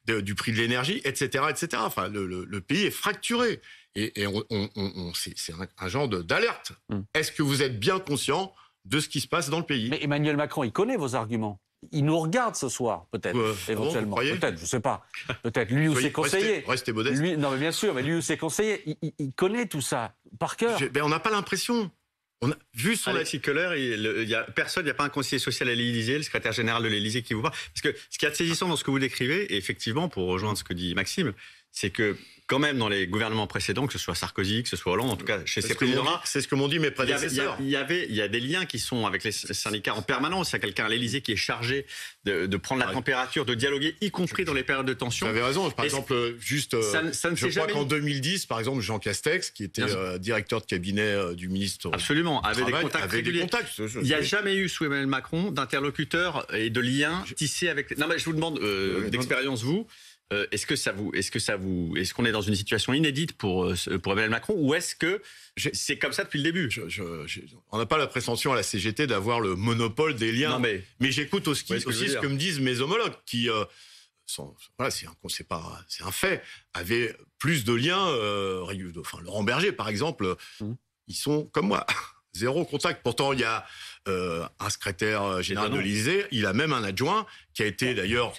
du prix de l'énergie, etc., etc. Enfin, le pays est fracturé. Et c'est un genre d'alerte. Est-ce que vous êtes bien conscient de ce qui se passe dans le pays? Mais Emmanuel Macron, il connaît vos arguments. Il nous regarde ce soir, peut-être, éventuellement. Peut-être, je ne sais pas. Peut-être, lui ou ses conseillers. Restez modeste. Non, mais bien sûr, mais lui ou ses conseillers, il connaît tout ça, par cœur. On n'a pas l'impression. On a vu sur Alexis Kohler, il n'y a pas un conseiller social à l'Élysée, le secrétaire général de l'Élysée qui vous parle. Parce que ce qui est saisissant dans ce que vous décrivez, et effectivement, pour rejoindre ce que dit Maxime, c'est que quand même dans les gouvernements précédents, que ce soit Sarkozy, que ce soit Hollande, en tout cas chez ces présidents-là, c'est ce que m'ont dit mes prédécesseurs. Il y a des liens qui sont avec les syndicats en permanence. Il y a quelqu'un à l'Élysée qui est chargé de prendre la température, de dialoguer, y compris dans les périodes de tension. Vous avez raison. Par exemple, je crois qu'en 2010, par exemple, Jean Castex, qui était directeur de cabinet du ministre, absolument, avait des contacts réguliers. Il n'y a jamais eu sous Emmanuel Macron d'interlocuteur et de liens tissés avec. Non, mais je vous demande d'expérience vous. Est-ce qu'on est dans une situation inédite pour Emmanuel Macron, ou est-ce que c'est comme ça depuis le début? On n'a pas la prétention à la CGT d'avoir le monopole des liens. Non, mais j'écoute aussi ce que me disent mes homologues qui c'est un fait, avaient plus de liens. Laurent Berger, par exemple, ils sont comme moi. 0 contact. Pourtant, il y a un secrétaire général de l'Élysée. Il a même un adjoint qui a été d'ailleurs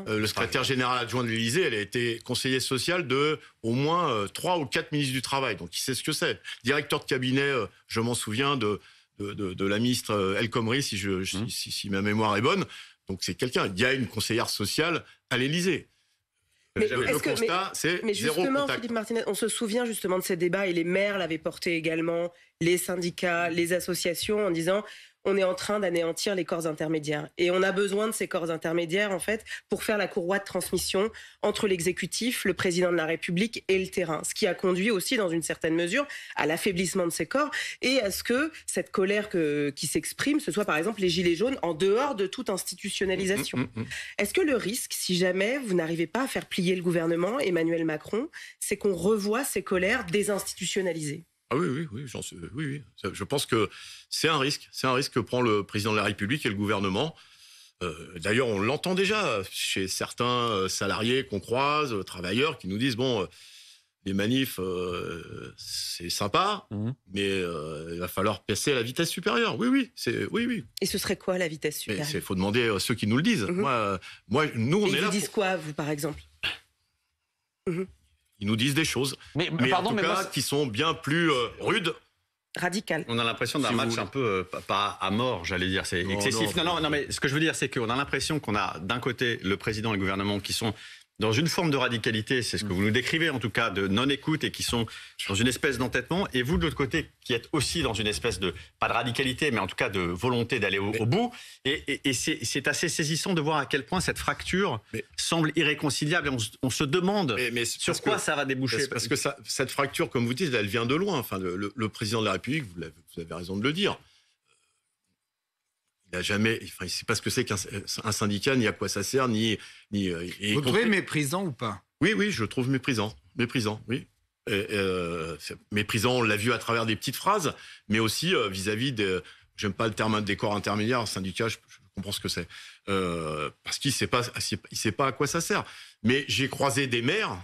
le secrétaire général adjoint de l'Élysée. Elle a été conseiller social de au moins 3 ou 4 ministres du Travail. Donc, il sait ce que c'est. Directeur de cabinet, je m'en souviens, de la ministre El Khomri, si ma mémoire est bonne. Donc, c'est quelqu'un. Il y a une conseillère sociale à l'Élysée. Le constat, c'est 0 justement, contact. Philippe Martinez, on se souvient justement de ces débats, et les maires l'avaient porté également, les syndicats, les associations, en disant on est en train d'anéantir les corps intermédiaires. Et on a besoin de ces corps intermédiaires, en fait, pour faire la courroie de transmission entre l'exécutif, le président de la République et le terrain. Ce qui a conduit aussi, dans une certaine mesure, à l'affaiblissement de ces corps et à ce que cette colère qui s'exprime, ce soit par exemple les gilets jaunes en dehors de toute institutionnalisation. Est-ce que le risque, si jamais vous n'arrivez pas à faire plier le gouvernement, Emmanuel Macron, c'est qu'on revoie ces colères désinstitutionnalisées? Ah oui, je pense que c'est un risque que prend le président de la République et le gouvernement. D'ailleurs, on l'entend déjà chez certains salariés qu'on croise, travailleurs, qui nous disent les manifs, c'est sympa, mais il va falloir passer à la vitesse supérieure. Oui. Et ce serait quoi la vitesse supérieure? Il faut demander à ceux qui nous le disent. Nous, on est là. Ils disent quoi, vous, par exemple? Ils nous disent des choses, mais qui sont bien plus rudes. Radical. On a l'impression d'un match un peu pas à mort, j'allais dire, c'est excessif. Non, mais ce que je veux dire, c'est qu'on a l'impression qu'on a d'un côté le président et le gouvernement qui sont dans une forme de radicalité, c'est ce que vous nous décrivez en tout cas, de non-écoute, et qui sont dans une espèce d'entêtement, et vous de l'autre côté qui êtes aussi dans une espèce de, pas de radicalité, mais en tout cas de volonté d'aller au bout, et c'est assez saisissant de voir à quel point cette fracture semble irréconciliable, et on se demande sur quoi ça va déboucher. Parce que cette fracture, comme vous dites, elle vient de loin. Enfin, le président de la République, vous avez raison de le dire, il n'a jamais, il ne sait pas ce que c'est qu'un syndicat, ni à quoi ça sert, Vous trouvez méprisant ou pas? Oui, je trouve méprisant, oui. Méprisant, on l'a vu à travers des petites phrases, mais aussi vis-à-vis j'aime pas le terme des corps intermédiaires, un syndicat, je comprends ce que c'est, parce qu'il sait pas à quoi ça sert. Mais j'ai croisé des maires,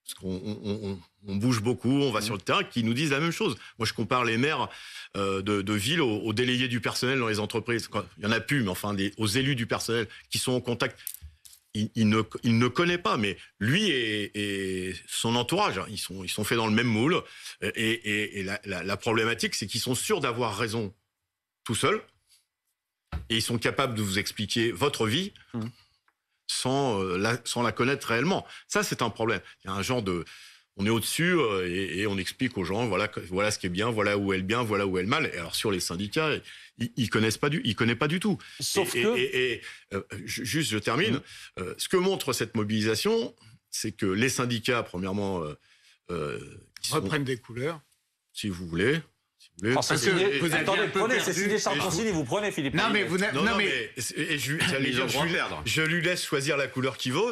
parce qu'on bouge beaucoup, on va sur le terrain, qui nous disent la même chose. Moi, je compare les maires de villes aux délégués du personnel dans les entreprises. Il y en a plus, mais enfin, aux élus du personnel qui sont en contact. il ne connaît pas, mais lui et son entourage, hein, ils sont faits dans le même moule. Et la problématique, c'est qu'ils sont sûrs d'avoir raison tout seuls. Et ils sont capables de vous expliquer votre vie sans la connaître réellement. Ça, c'est un problème. Il y a un genre de... On est au-dessus et on explique aux gens, voilà ce qui est bien, voilà où est le bien, voilà où est le mal. Et alors sur les syndicats, ils connaissent pas du tout. Sauf Juste, je termine. Ce que montre cette mobilisation, c'est que les syndicats, premièrement, reprennent des couleurs. Si vous voulez. Attendez, prenez, c'est signé Charles Consigny, vous prenez, Philippe. Non, mais vous je lui laisse choisir la couleur qu'il veut.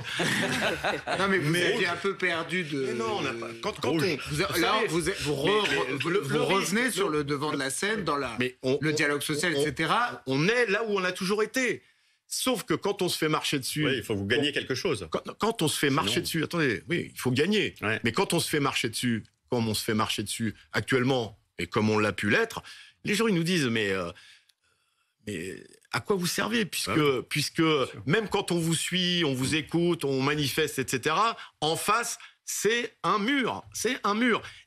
Non, mais vous étiez un peu perdu de. Mais non, on n'a pas. Vous revenez sur le devant de la scène, dans le dialogue social, etc. On est là où on a toujours été. Sauf que quand on se fait marcher dessus... Oui, il faut que vous gagniez quelque chose. Quand on se fait marcher dessus... Attendez, oui, il faut gagner. Ouais. Mais quand on se fait marcher dessus, comme on se fait marcher dessus actuellement, et comme on l'a pu l'être, les gens, ils nous disent, mais à quoi vous servez, puisque même quand on vous suit, on vous écoute, on manifeste, etc., en face, c'est un mur.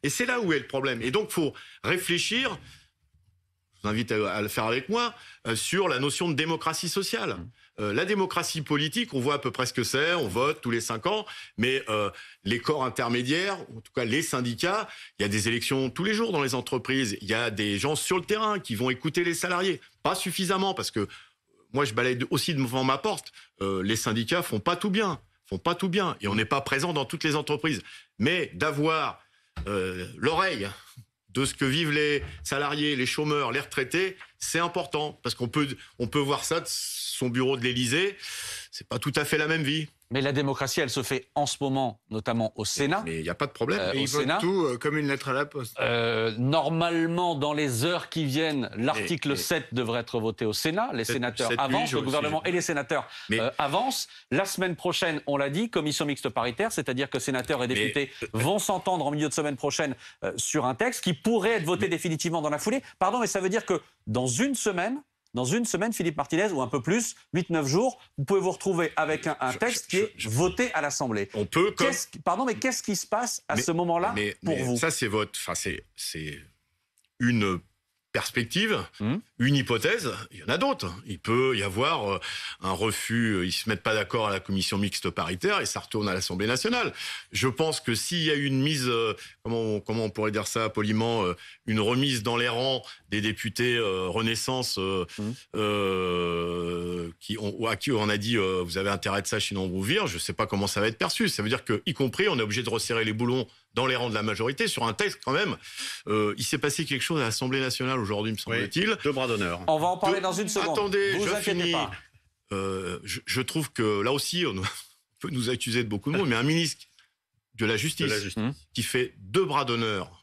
Et c'est là où est le problème. Et donc, il faut réfléchir, je vous invite à le faire avec moi, sur la notion de démocratie sociale. La démocratie politique, on voit à peu près ce que c'est, on vote tous les 5 ans, mais les corps intermédiaires, en tout cas les syndicats, il y a des élections tous les jours dans les entreprises, il y a des gens sur le terrain qui vont écouter les salariés. Pas suffisamment, parce que moi je balaye aussi devant ma porte, les syndicats font pas tout bien, et on n'est pas présent dans toutes les entreprises. Mais d'avoir l'oreille de ce que vivent les salariés, les chômeurs, les retraités, c'est important, parce qu'on peut voir ça de son bureau de l'Élysée, c'est pas tout à fait la même vie. Mais la démocratie, elle se fait en ce moment, notamment au Sénat. Mais il n'y a pas de problème. Et ils votent tout comme une lettre à la poste. Normalement, dans les heures qui viennent, l'article 7 devrait être voté au Sénat. Les sénateurs avancent, le gouvernement et les sénateurs avancent. La semaine prochaine, on l'a dit, commission mixte paritaire, c'est-à-dire que sénateurs et députés vont s'entendre en milieu de semaine prochaine sur un texte qui pourrait être voté définitivement dans la foulée. Pardon, mais ça veut dire que dans une semaine, Philippe Martinez, ou un peu plus, 8-9 jours, vous pouvez vous retrouver avec un texte qui est voté à l'Assemblée. On peut... Pardon, mais qu'est-ce qui se passe à ce moment-là pour vous? Ça, c'est c'est une perspective, une hypothèse. Il y en a d'autres. Il peut y avoir un refus, ils se mettent pas d'accord à la commission mixte paritaire et ça retourne à l'Assemblée nationale. Je pense que s'il y a une mise, comment on pourrait dire ça poliment, une remise dans les rangs des députés Renaissance à qui on a dit vous avez intérêt de ça, sinon on vous vire, je sais pas comment ça va être perçu. Ça veut dire que, y compris, on est obligé de resserrer les boulons dans les rangs de la majorité sur un texte quand même. Il s'est passé quelque chose à l'Assemblée nationale aujourd'hui, me semble-t-il. 2 bras d'honneur. On va en parler dans une seconde. Attendez, vous je inquiétez finis. pas. Je trouve que là aussi, on peut nous accuser de beaucoup de mots, mais un ministre de la Justice, qui fait 2 bras d'honneur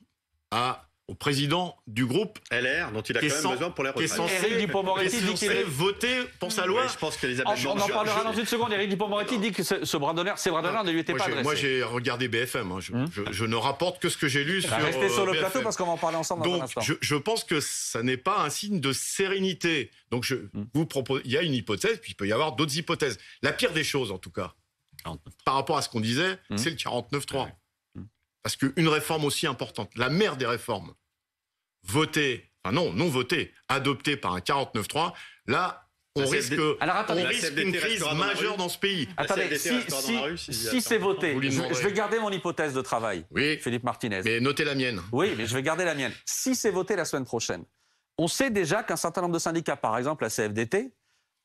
au président du groupe LR, dont il a quand même besoin pour les retraites. Éric Dupond-Moretti dit qu'il est voté pour sa loi. Je pense qu'Elisabeth on en parlera dans une seconde. Éric Dupond-Moretti dit que ces bras d'honneur ne lui étaient pas adressés. Moi, j'ai regardé BFM. Je ne rapporte que ce que j'ai lu sur restez sur le BFM. plateau parce qu'on va en parler ensemble dans un instant. Je pense que ça n'est pas un signe de sérénité. Donc, je vous propose... Il y a une hypothèse, puis il peut y avoir d'autres hypothèses. La pire des choses, en tout cas, par rapport à ce qu'on disait, c'est le 49-3. Parce qu'une réforme aussi importante, la mère des réformes, non votée, adoptée par un 49-3, là, on risque une crise majeure dans ce pays. Attendez, si c'est voté, je vais garder mon hypothèse de travail, Philippe Martinez. Mais notez la mienne. Oui, mais je vais garder la mienne. Si c'est voté la semaine prochaine, on sait déjà qu'un certain nombre de syndicats, par exemple la CFDT,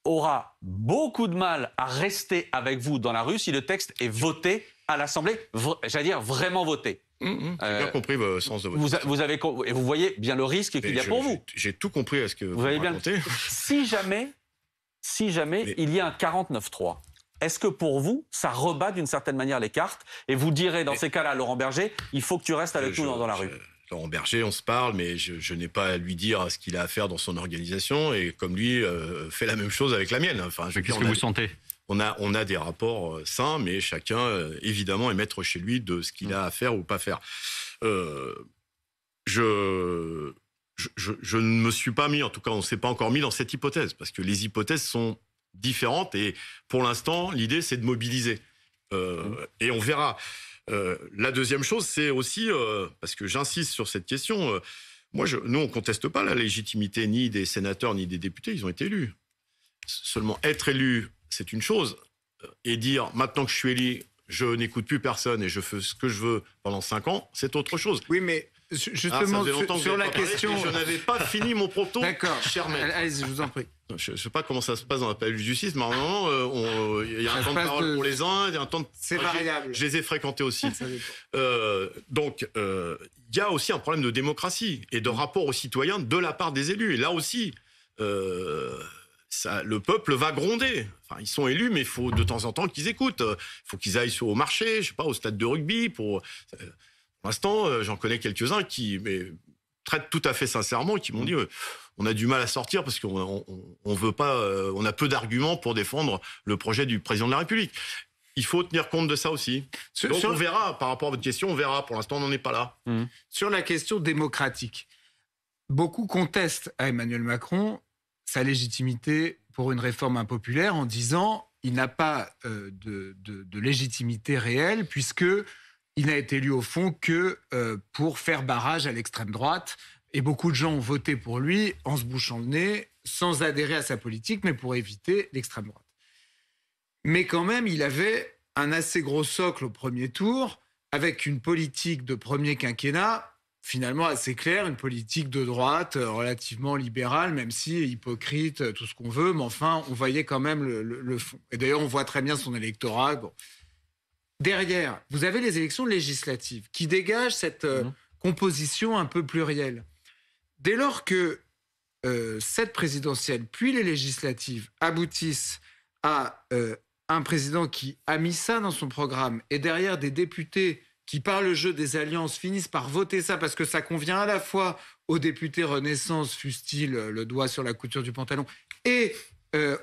aura beaucoup de mal à rester avec vous dans la rue si le texte est voté à l'Assemblée, j'allais dire vraiment voté. J'ai bien compris le sens de votre... Et vous voyez bien le risque qu'il y a pour vous. J'ai tout compris à ce que vous racontez. Si jamais il y a un 49-3, est-ce que pour vous, ça rebat d'une certaine manière les cartes et vous direz dans ces cas-là, Laurent Berger, il faut que tu restes avec nous dans la rue? Laurent Berger, on se parle, mais je n'ai pas à lui dire ce qu'il a à faire dans son organisation et comme lui, fait la même chose avec la mienne. Enfin, qu'est-ce que vous sentez? On a des rapports sains, mais chacun, évidemment, est maître chez lui de ce qu'il a à faire ou pas faire. Je ne me suis pas mis, en tout cas, on ne s'est pas encore mis dans cette hypothèse, parce que les hypothèses sont différentes. Et pour l'instant, l'idée, c'est de mobiliser. Et on verra. La deuxième chose, c'est aussi, parce que j'insiste sur cette question, nous, on ne conteste pas la légitimité ni des sénateurs ni des députés, ils ont été élus. Seulement, être élu, c'est une chose, et dire, maintenant que je suis élu, je n'écoute plus personne et je fais ce que je veux pendant 5 ans, c'est autre chose. Oui, mais justement, sur la question... Je n'avais pas fini mon propos, cher maître. Allez-y, je vous en prie. Je ne sais pas comment ça se passe dans la palais de justice, mais à un moment, il y a un temps de parole pour les uns, il y a un temps de... C'est variable. Je les ai fréquentés aussi. Donc, il y a aussi un problème de démocratie et de rapport aux citoyens de la part des élus. Et là aussi, le peuple va gronder. Enfin, ils sont élus, mais il faut de temps en temps qu'ils écoutent. Il faut qu'ils aillent au marché, je sais pas, au stade de rugby. Pour l'instant, j'en connais quelques-uns qui traitent tout à fait sincèrement, qui m'ont dit on a du mal à sortir parce qu'on veut pas, on a peu d'arguments pour défendre le projet du président de la République. Il faut tenir compte de ça aussi. Donc on verra, par rapport à votre question, on verra. Pour l'instant, on n'en est pas là. Sur la question démocratique, beaucoup contestent à Emmanuel Macron sa légitimité pour une réforme impopulaire en disant il n'a pas de légitimité réelle puisque il n'a été élu au fond que pour faire barrage à l'extrême droite. Et beaucoup de gens ont voté pour lui en se bouchant le nez, sans adhérer à sa politique, mais pour éviter l'extrême droite. Mais quand même, il avait un assez gros socle au premier tour, avec une politique de premier quinquennat finalement assez claire, une politique de droite relativement libérale, même si hypocrite, tout ce qu'on veut, mais enfin, on voyait quand même le fond. Et d'ailleurs, on voit très bien son électorat. Bon. Derrière, vous avez les élections législatives qui dégagent cette composition un peu plurielle. Dès lors que cette présidentielle, puis les législatives, aboutissent à un président qui a mis ça dans son programme, et derrière des députés qui, par le jeu des alliances, finissent par voter ça parce que ça convient à la fois aux députés Renaissance, fussent-ils le doigt sur la couture du pantalon, et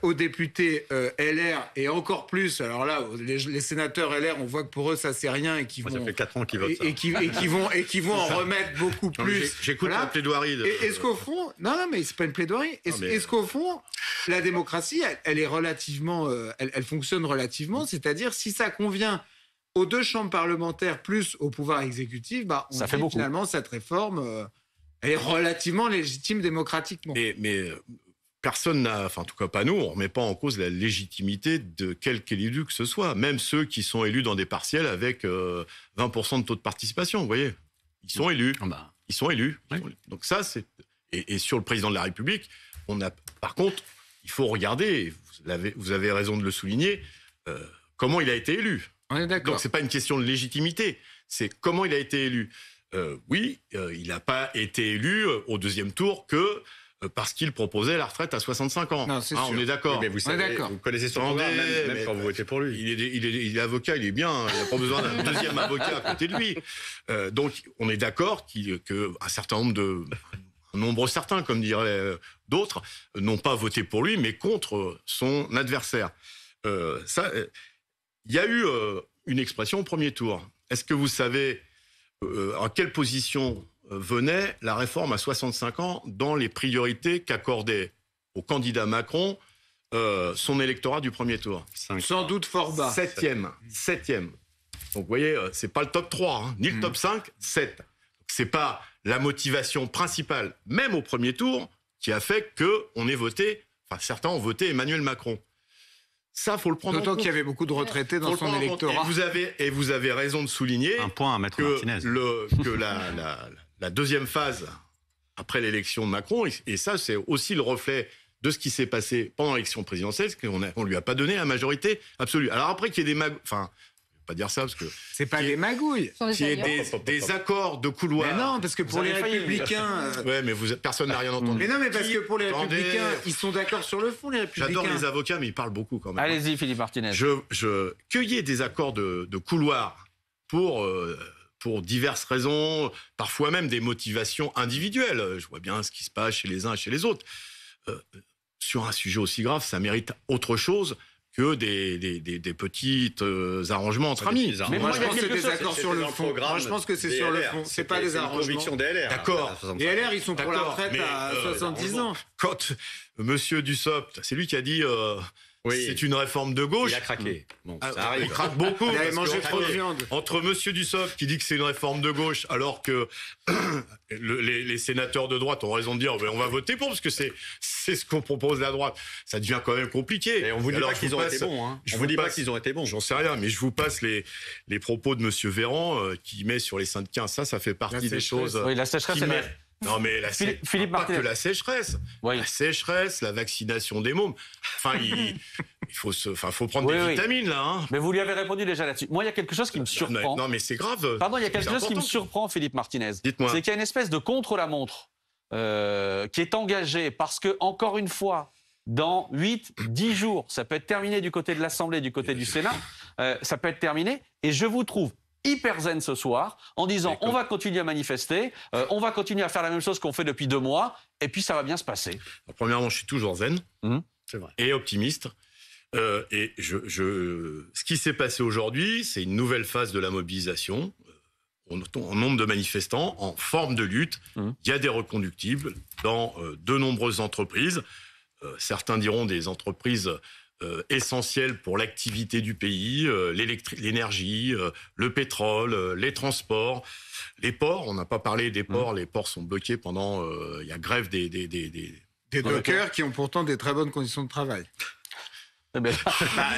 aux députés LR, et encore plus, alors là, les sénateurs LR, on voit que pour eux, ça c'est rien, et ça fait 4 ans qu'ils votent ça. Et qui vont en remettre beaucoup plus. J'écoute la plaidoirie. Est-ce qu'au fond, non, mais c'est pas une plaidoirie. Est-ce qu'au fond, la démocratie, elle est relativement, elle fonctionne relativement, c'est-à-dire si ça convient aux deux chambres parlementaires plus au pouvoir exécutif, ça fait beaucoup. Finalement cette réforme, elle est relativement légitime démocratiquement. Mais personne n'a, enfin en tout cas pas nous, on ne remet pas en cause la légitimité de quelque élu que ce soit, même ceux qui sont élus dans des partiels avec 20% de taux de participation, vous voyez. Ils sont élus. Ils sont élus. Oui. Donc ça, c'est... Et sur le président de la République, par contre, il faut regarder, vous avez raison de le souligner, comment il a été élu. On est d'accord. Donc c'est pas une question de légitimité, c'est comment il a été élu. Il n'a pas été élu au deuxième tour que parce qu'il proposait la retraite à 65 ans. Non, c'est sûr. On est d'accord. Mais vous connaissez son programme, même quand vous votez pour lui. Il est avocat, il est bien, il n'a pas besoin d'un deuxième avocat à côté de lui. Donc on est d'accord qu'un certain nombre un nombre certain, comme diraient d'autres, n'ont pas voté pour lui, mais contre son adversaire. Il y a eu une expression au premier tour. Est-ce que vous savez en quelle position venait la réforme à 65 ans dans les priorités qu'accordait au candidat Macron son électorat du premier tour? 5. Sans doute fort bas. Septième. Donc vous voyez, c'est pas le top 3, ni le top 5, 7. C'est pas la motivation principale, même au premier tour, qui a fait qu'on ait voté, enfin certains ont voté Emmanuel Macron. Ça, faut le prendre en compte. D'autant qu'il y avait beaucoup de retraités dans son électorat. Et vous avez raison de souligner un point à Maître Martinez. que la deuxième phase, après l'élection de Macron, et ça, c'est aussi le reflet de ce qui s'est passé pendant l'élection présidentielle, c'est qu'on lui a pas donné la majorité absolue. Alors après qu'il y ait des enfin, je vais pas dire ça parce que c'est pas des magouilles. Qu'il y ait des accords de couloir. Mais non, parce que pour les Républicains. Ouais, mais personne n'a rien entendu. Mais non, mais parce que pour les Républicains, ils sont d'accord sur le fond, les Républicains. J'adore les avocats, mais ils parlent beaucoup quand même. Allez-y, Philippe Martinez. Qu'il y ait des accords de couloir pour diverses raisons, parfois même des motivations individuelles. Je vois bien ce qui se passe chez les uns et chez les autres. Sur un sujet aussi grave, ça mérite autre chose que des petits arrangements entre amis. Mais moi, je pense que c'est des accords sur le fond. Moi, je pense que c'est sur le fond. C'est pas des arrangements. Conviction des LR. D'accord. Les LR, ils sont pour la retraite à 70 ans. Quand Monsieur Dussopt, c'est lui qui a dit Oui. c'est une réforme de gauche. Il a craqué. Bon, Ah, ça arrive. il craque beaucoup. Il avait parce mangé que trop de viande. Entre Monsieur Dussopt qui dit que c'est une réforme de gauche, alors que les sénateurs de droite ont raison de dire on va voter pour parce que c'est ce qu'on propose la droite. Ça devient quand même compliqué. Et on vous dit Alors, pas je qu'ils vous ont passe- été bons. Hein. je On vous vous dit pas passe- qu'ils ont été bons. J'en sais rien, mais je vous passe les propos de Monsieur Véran qui met sur les syndicats. Ça fait partie des sécheresse. choses. Oui, la sécheresse, qui elle met- est- Non, mais Philippe pas Martinez. que la sécheresse. Oui. La sécheresse, la vaccination des mômes. Enfin, il faut prendre Oui, des oui. vitamines, là. Hein. Mais vous lui avez répondu déjà là-dessus. Moi, il y a quelque chose qui me surprend. Non, mais c'est grave. Pardon, il y a quelque C'est chose qui me important. surprend, Philippe Martinez. Dites-moi. C'est qu'il y a une espèce de contre-la-montre qui est engagée parce que, encore une fois, dans 8-10 jours, ça peut être terminé du côté de l'Assemblée, du côté du Sénat, ça peut être terminé. Et je vous trouve hyper zen ce soir en disant on va continuer à manifester, on va continuer à faire la même chose qu'on fait depuis 2 mois, et puis ça va bien se passer. Alors, premièrement, je suis toujours zen C'est vrai. et optimiste. Et ce qui s'est passé aujourd'hui, c'est une nouvelle phase de la mobilisation. En nombre de manifestants, en forme de lutte. Il y a des reconductibles dans de nombreuses entreprises. Certains diront des entreprises essentielles pour l'activité du pays, l'énergie, le pétrole, les transports, les ports. On n'a pas parlé des ports. Les ports sont bloqués pendant... Il y a grève des Des dockers qui ont pourtant des très bonnes conditions de travail. Eh bien,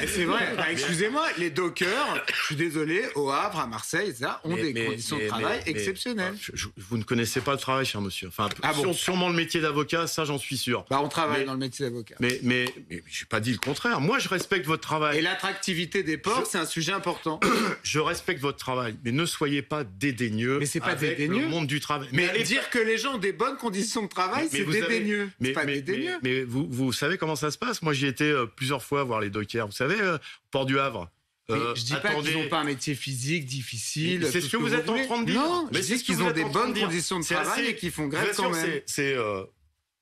C'est vrai. Excusez-moi, les dockers, je suis désolé, au Havre, à Marseille, etc., ont des conditions de travail exceptionnelles. Vous ne connaissez pas le travail, cher monsieur. Enfin, Ah bon. sûrement le métier d'avocat, ça j'en suis sûr. On travaille Mais- dans le métier d'avocat. Mais je n'ai pas dit le contraire. Moi, je respecte votre travail. Et l'attractivité des ports, c'est un sujet important. Je respecte votre travail. Mais ne soyez pas dédaigneux Mais c'est pas avec dédaigneux. le monde du travail. Mais allez dire que les gens ont des bonnes conditions de travail, Mais c'est vous savez- dédaigneux. C'est pas dédaigneux. mais vous savez comment ça se passe? Moi, j'y étais plusieurs fois voir les dockers. Vous savez, au port du Havre. Mais je dis pas attendez. qu'ils n'ont pas un métier physique difficile. Mais c'est tout ce que vous êtes en voulez. train de dire. Non, Mais je c'est dis ce que qu'ils vous ont êtes des en train de bonnes dire. conditions de C'est travail assez- et qu'ils font Je grève vous quand assure, même.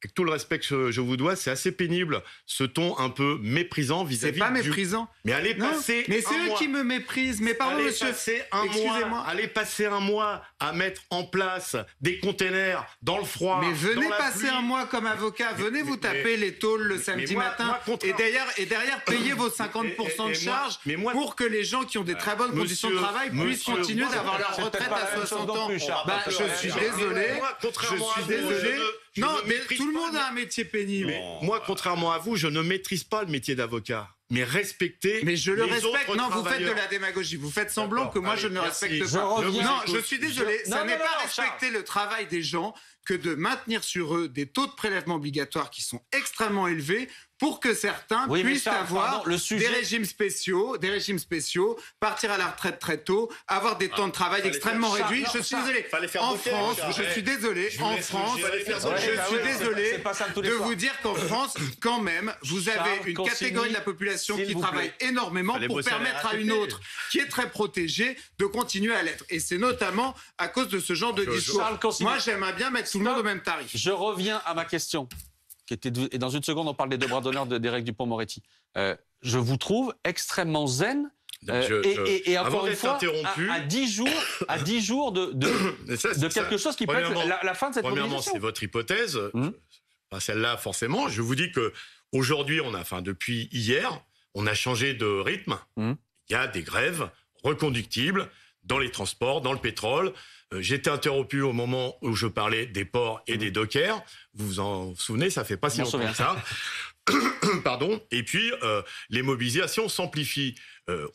avec tout le respect que je vous dois, c'est assez pénible, ce ton un peu méprisant vis-à-vis C'est pas du... méprisant. Mais allez Non, passer mais c'est un eux mois. qui me méprisent. Mais pardon, Allez monsieur. passer un Excusez-moi. mois, allez passer un mois à mettre en place des containers dans le froid. Mais venez dans la passer pluie. un mois comme avocat, venez vous taper les tôles le samedi moi, matin contrairement- et derrière payer vos 50% de et moi- charge mais moi- pour que les gens qui ont des très bonnes conditions de Monsieur- travail puissent monsieur- continuer moi, d'avoir leur c'est retraite peut-être pas à la même chose 60 non ans. plus, Charles. Bah, je suis désolé. Moi, Je contrairement à suis vous, désolé. je Non, ne mais maîtrise tout le pas monde a un métier pénible. Moi, contrairement à vous, je ne maîtrise pas le métier d'avocat. Mais respectez. Mais je le les respecte. autres Non, vous faites de travailleurs. la démagogie. Vous faites semblant D'accord, que moi allez, je ne merci. respecte Je pas. reviens. Non, je suis désolé. Je- Ça non, n'est non, pas non, respecter le travail des gens que de maintenir sur eux des taux de prélèvement obligatoires qui sont extrêmement élevés pour que certains Oui, mais puissent Charles, avoir pardon, le sujet- des régimes spéciaux, partir à la retraite très tôt, avoir des temps de travail fallait extrêmement faire- réduits. Charles, Je suis Charles, désolé. fallait faire En Bocquet, France, Charles. je suis désolé. Je vous En laisse- France, je vais aller faire je Bocquet. suis Ah oui, désolé c'est pas ça tous les de soirs. vous dire qu'en France, quand même, vous avez Charles une Consigny, catégorie de la population s'il qui vous travaille plaît. énormément Fallait pour bosser à la permettre à une RATP. autre qui est très protégée de continuer à l'être. Et c'est notamment à cause de ce genre de discours. Charles Consigny. Moi, j'aimerais bien mettre tout le monde au même tarif. Je reviens à ma question. Et dans une seconde, on parle des 2 bras d'honneur d'Éric Dupond-Moretti. Je vous trouve extrêmement zen. Et Avant encore une d'être fois, interrompu- à 10 jours Mais ça, de quelque chose qui peut être premièrement- la fin de cette Premièrement, mobilisation. c'est votre hypothèse. Hum. Pas celle-là, forcément. Je vous dis que aujourd'hui, depuis hier, on a changé de rythme. Hum. Il y a des grèves reconductibles dans les transports, dans le pétrole. J'étais interrompu au moment où je parlais des ports et des dockers. Vous vous en souvenez, ça fait pas si Je m'en longtemps que ça. Pardon. Et puis, les mobilisations s'amplifient.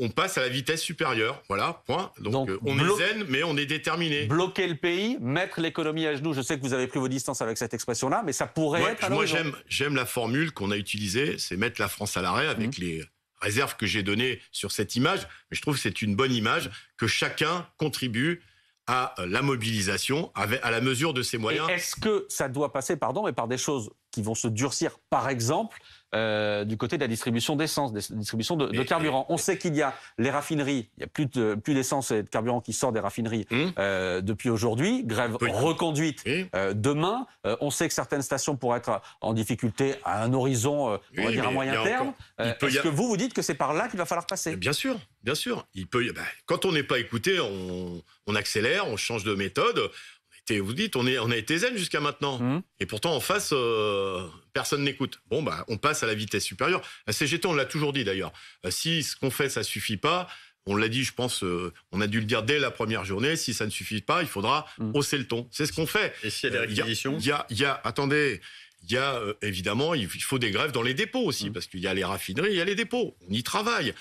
On passe à la vitesse supérieure. Voilà, point. Donc on est zen, mais on est déterminé. Bloquer le pays, mettre l'économie à genoux. Je sais que vous avez pris vos distances avec cette expression-là, mais ça pourrait être à Moi, l'horizon. j'aime la formule qu'on a utilisée, c'est mettre la France à l'arrêt avec les réserves que j'ai données sur cette image. Mais je trouve que c'est une bonne image, que chacun contribue à la mobilisation à la mesure de ses moyens. Et est-ce que ça doit passer, mais par des choses qui vont se durcir, par exemple, du côté de la distribution d'essence, de distribution de carburant? On sait qu'il y a les raffineries, il n'y a plus d'essence et de carburant qui sort des raffineries depuis aujourd'hui, grève reconduite demain. On sait que certaines stations pourraient être en difficulté à un horizon, on va dire à moyen terme. Est-ce que vous dites que c'est par là qu'il va falloir passer? Bien sûr, bien sûr. Quand on n'est pas écouté, on accélère, on change de méthode. On a vous dites, on a été zen jusqu'à maintenant. Et pourtant, en face, personne n'écoute. Bon, bah, on passe à la vitesse supérieure. La CGT, on l'a toujours dit d'ailleurs. Si ce qu'on fait, ça suffit pas, on l'a dit, je pense, on a dû le dire dès la première journée, si ça ne suffit pas, il faudra hausser le ton. C'est ce qu'on fait. Et s'il y a des réquisitions Attendez, il y a évidemment, il faut des grèves dans les dépôts aussi, parce qu'il y a les raffineries, il y a les dépôts. On y travaille.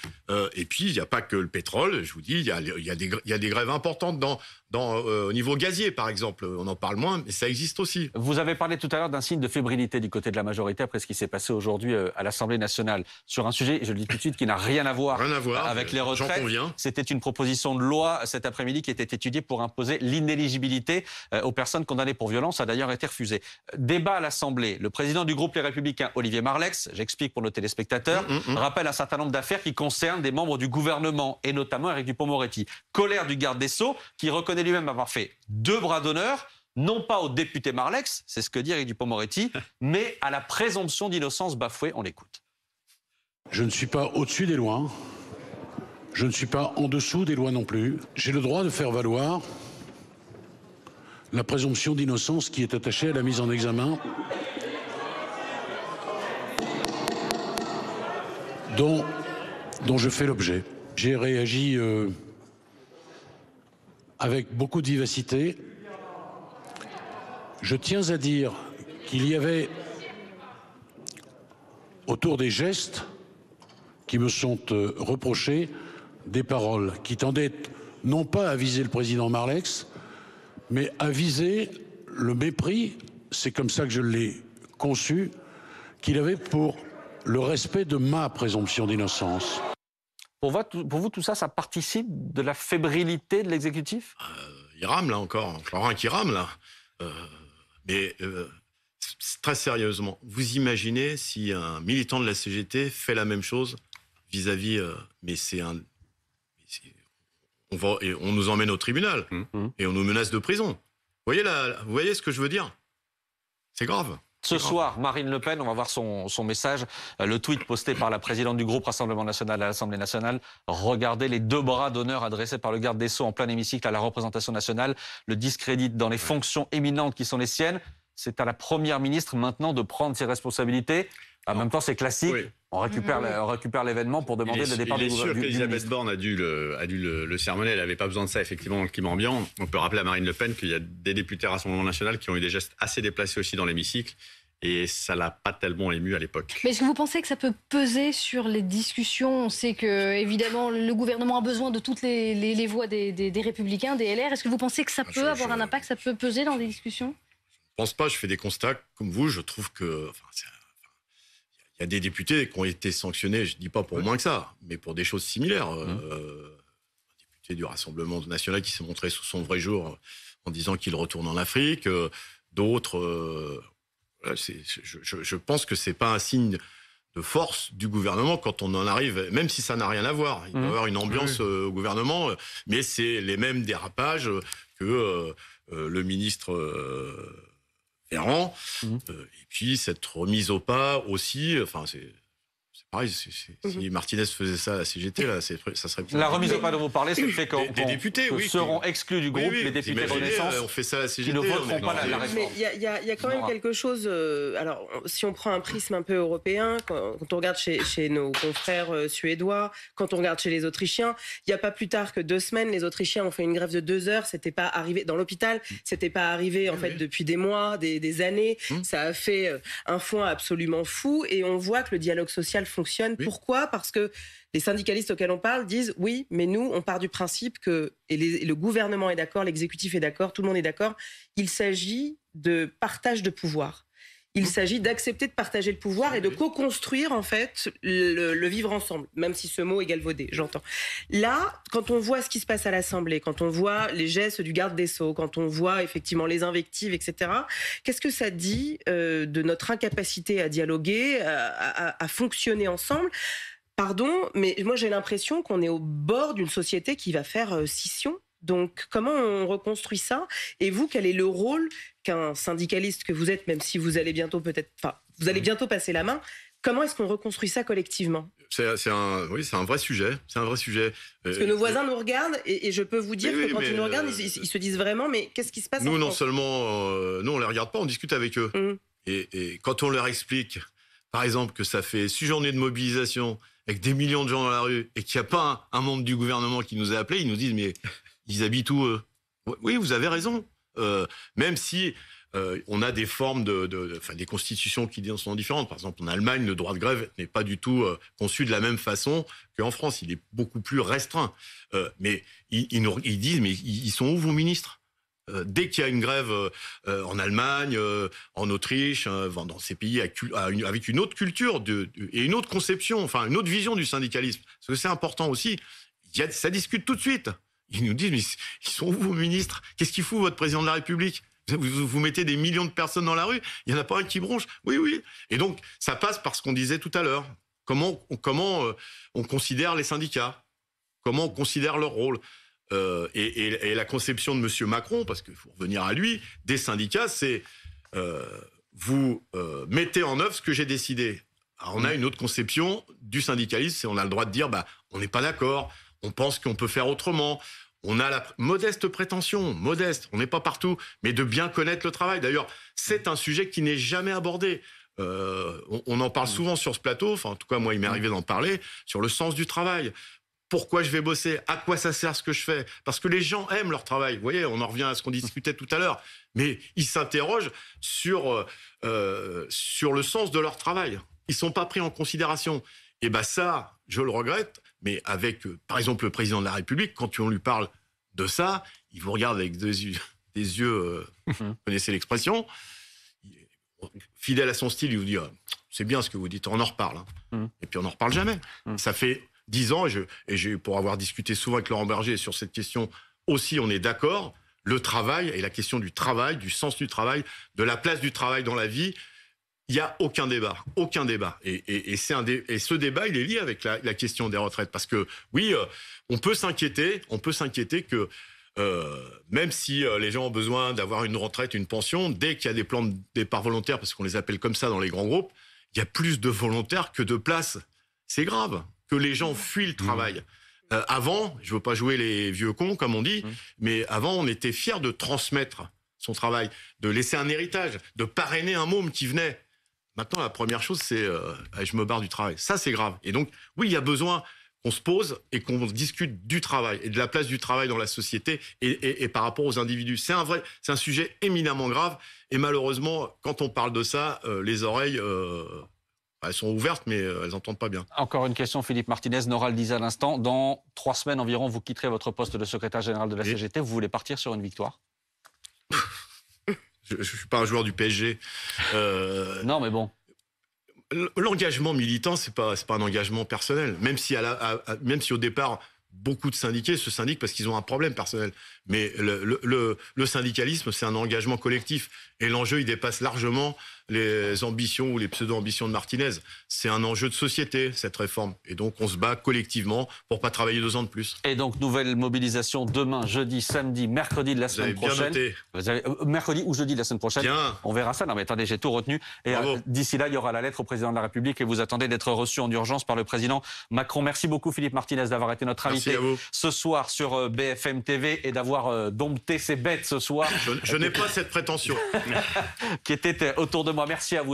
Et puis, il n'y a pas que le pétrole. Je vous dis, il y a des grèves importantes au niveau gazier, par exemple. On en parle moins, mais ça existe aussi. Vous avez parlé tout à l'heure d'un signe de fébrilité du côté de la majorité après ce qui s'est passé aujourd'hui à l'Assemblée nationale sur un sujet, je le dis tout de suite, qui n'a rien à voir avec les retraites. J'en conviens. C'était une proposition de loi cet après-midi qui était étudiée pour imposer l'inéligibilité aux personnes condamnées pour violence. Ça a d'ailleurs été refusé. Débat à l'Assemblée. Le président du groupe Les Républicains, Olivier Marleix, j'explique pour nos téléspectateurs, rappelle un certain nombre d'affaires qui concernent des membres du gouvernement et notamment Éric Dupond-Moretti. Colère du garde des Sceaux qui reconnaît lui-même avoir fait 2 bras d'honneur, non pas au député Marleix, c'est ce que dit Éric Dupond-Moretti, mais à la présomption d'innocence bafouée. On l'écoute. Je ne suis pas au-dessus des lois. Je ne suis pas en dessous des lois non plus. J'ai le droit de faire valoir la présomption d'innocence qui est attachée à la mise en examen dont je fais l'objet. J'ai réagi avec beaucoup de vivacité. Je tiens à dire qu'il y avait autour des gestes qui me sont reprochés des paroles qui tendaient non pas à viser le président Marleix, mais à viser le mépris, c'est comme ça que je l'ai conçu, qu'il avait pour le respect de ma présomption d'innocence. Pour vous, tout ça, ça participe de la fébrilité de l'exécutif ? Il rame là encore, Florent qui rame là. Mais très sérieusement, vous imaginez si un militant de la CGT fait la même chose vis-à-vis... on nous emmène au tribunal et on nous menace de prison. Vous voyez ce que je veux dire ? C'est grave. Ce soir, Marine Le Pen, on va voir son message, le tweet posté par la présidente du groupe Rassemblement National à l'Assemblée nationale. Regardez les 2 bras d'honneur adressés par le garde des Sceaux en plein hémicycle à la représentation nationale. Le discrédite dans les fonctions éminentes qui sont les siennes. C'est à la première ministre maintenant de prendre ses responsabilités. En même temps, c'est classique. Oui. On récupère l'événement pour demander le départ du gouvernement. Il est sûr qu'Elisabeth Borne a dû le sermonner. Elle n'avait pas besoin de ça, effectivement, dans le climat ambiant. On peut rappeler à Marine Le Pen qu'il y a des députés Rassemblement National qui ont eu des gestes assez déplacés aussi dans l'hémicycle. Et ça ne l'a pas tellement ému à l'époque. Mais est-ce que vous pensez que ça peut peser sur les discussions ? On sait que, évidemment, le gouvernement a besoin de toutes les voix des Républicains, des LR. Est-ce que vous pensez que ça peut avoir un impact, ça peut peser dans des discussions ? Je ne pense pas. Je fais des constats comme vous. Je trouve que... Il y a des députés qui ont été sanctionnés, je ne dis pas pour moins que ça, mais pour des choses similaires. Un député du Rassemblement national qui s'est montré sous son vrai jour en disant qu'il retourne en Afrique. D'autres... je pense que ce n'est pas un signe de force du gouvernement quand on en arrive, même si ça n'a rien à voir. Il doit y avoir une ambiance au gouvernement, mais c'est les mêmes dérapages que le ministre... Véran, et puis cette remise au pas aussi, enfin c'est pareil, si Martinez faisait ça à la CGT, là, ça serait... La remise au pas dont vous parlez, c'est le fait qu'on des députés, seront exclus du groupe, les députés Renaissance, on fait ça à la CGT, qui ne voteront pas la réforme. Mais il y a quand même quelque chose, alors si on prend un prisme un peu européen, quand on regarde chez nos confrères suédois, quand on regarde chez les Autrichiens, il n'y a pas plus tard que 2 semaines, les Autrichiens ont fait une grève de 2 heures, c'était pas arrivé dans l'hôpital, c'était pas arrivé en fait depuis des mois, des années, ça a fait un foin absolument fou et on voit que le dialogue social fonctionne. Oui. Pourquoi ? Parce que les syndicalistes auxquels on parle disent oui, mais nous, on part du principe que, le gouvernement est d'accord, l'exécutif est d'accord, tout le monde est d'accord, il s'agit de partage de pouvoir. Il s'agit d'accepter de partager le pouvoir et de co-construire en fait le vivre ensemble, même si ce mot est galvaudé, j'entends. Là, quand on voit ce qui se passe à l'Assemblée, quand on voit les gestes du garde des Sceaux, quand on voit effectivement les invectives, etc., qu'est-ce que ça dit de notre incapacité à dialoguer, à fonctionner ensemble ? Pardon, mais moi j'ai l'impression qu'on est au bord d'une société qui va faire scission. Donc, comment on reconstruit ça ? Et vous, quel est le rôle qu'un syndicaliste que vous êtes, même si vous allez bientôt passer la main, comment est-ce qu'on reconstruit ça collectivement ? c'est un vrai sujet. C'est un vrai sujet. Parce que nos voisins nous regardent et je peux vous dire Oui, que quand mais, ils nous regardent, ils se disent vraiment, mais qu'est-ce qui se passe en Nous, non France seulement, nous, on les regarde pas, on discute avec eux. Et quand on leur explique, par exemple, que ça fait 6 journées de mobilisation avec des millions de gens dans la rue et qu'il n'y a pas un membre du gouvernement qui nous a appelés, ils nous disent, mais ils habitent où eux ? Oui, vous avez raison. Même si on a des formes des constitutions qui sont différentes. Par exemple, en Allemagne, le droit de grève n'est pas du tout conçu de la même façon qu'en France. Il est beaucoup plus restreint. Mais ils disent, mais ils sont où vos ministres ? Dès qu'il y a une grève en Allemagne, en Autriche, dans ces pays avec une autre culture et une autre conception, enfin une autre vision du syndicalisme, parce que c'est important aussi, ça discute tout de suite. Ils nous disent, mais ils sont où vos ministres ? Qu'est-ce qu'il fout votre président de la République ? Vous mettez des millions de personnes dans la rue, il n'y en a pas un qui bronche. Oui. Et donc, ça passe par ce qu'on disait tout à l'heure. Comment on considère les syndicats ? Comment on considère leur rôle ? Et la conception de M. Macron, parce qu'il faut revenir à lui, des syndicats, c'est vous mettez en œuvre ce que j'ai décidé. Alors, on a une autre conception du syndicalisme, c'est on a le droit de dire, on n'est pas d'accord, on pense qu'on peut faire autrement. On a la modeste prétention, on n'est pas partout, mais de bien connaître le travail. D'ailleurs, c'est un sujet qui n'est jamais abordé. On en parle souvent sur ce plateau, enfin en tout cas moi il m'est arrivé d'en parler, sur le sens du travail. Pourquoi je vais bosser ? À quoi ça sert ce que je fais ? Parce que les gens aiment leur travail. Vous voyez, on en revient à ce qu'on discutait tout à l'heure. Mais ils s'interrogent sur le sens de leur travail. Ils ne sont pas pris en considération. Et ça, je le regrette. Mais avec, par exemple, le président de la République, quand on lui parle de ça, il vous regarde avec des yeux vous connaissez l'expression, fidèle à son style, il vous dit c'est bien ce que vous dites, on en reparle. Et puis on n'en reparle jamais. Ça fait 10 ans, et pour avoir discuté souvent avec Laurent Berger sur cette question aussi, on est d'accord, le travail et la question du travail, du sens du travail, de la place du travail dans la vie, il n'y a aucun débat. Et ce débat, il est lié avec la question des retraites. Parce que, oui, on peut s'inquiéter que, même si les gens ont besoin d'avoir une retraite, une pension, dès qu'il y a des plans de départ volontaires, parce qu'on les appelle comme ça dans les grands groupes, il y a plus de volontaires que de places. C'est grave que les gens fuient le travail. Avant, je ne veux pas jouer les vieux cons, comme on dit, mais avant, on était fiers de transmettre son travail, de laisser un héritage, de parrainer un môme qui venait. Maintenant, la première chose, c'est je me barre du travail. Ça, c'est grave. Et donc, oui, il y a besoin qu'on se pose et qu'on discute du travail et de la place du travail dans la société et par rapport aux individus. C'est un sujet éminemment grave. Et malheureusement, quand on parle de ça, les oreilles, elles sont ouvertes, mais elles n'entendent pas bien. Encore une question, Philippe Martinez. Nora le disait à l'instant. Dans 3 semaines environ, vous quitterez votre poste de secrétaire général de la CGT. Vous voulez partir sur une victoire ? Je ne suis pas un joueur du PSG. Non, mais bon. L'engagement militant, c'est pas un engagement personnel. Même si au départ, beaucoup de syndiqués se syndiquent parce qu'ils ont un problème personnel. Mais le syndicalisme, c'est un engagement collectif. Et l'enjeu, il dépasse largement les ambitions ou les pseudo-ambitions de Martinez. C'est un enjeu de société, cette réforme. Et donc, on se bat collectivement pour pas travailler 2 ans de plus. Et donc, nouvelle mobilisation demain, jeudi, samedi, mercredi de la semaine prochaine. Vous avez bien noté. Mercredi ou jeudi de la semaine prochaine. Bien. On verra ça. Non, mais attendez, j'ai tout retenu. Et d'ici là, il y aura la lettre au président de la République et vous attendez d'être reçu en urgence par le président Macron. Merci beaucoup, Philippe Martinez, d'avoir été notre invité ce soir sur BFM TV et d'avoir dompté ces bêtes ce soir. Je n'ai pas cette prétention. Qui était autour de moi. Merci à vous.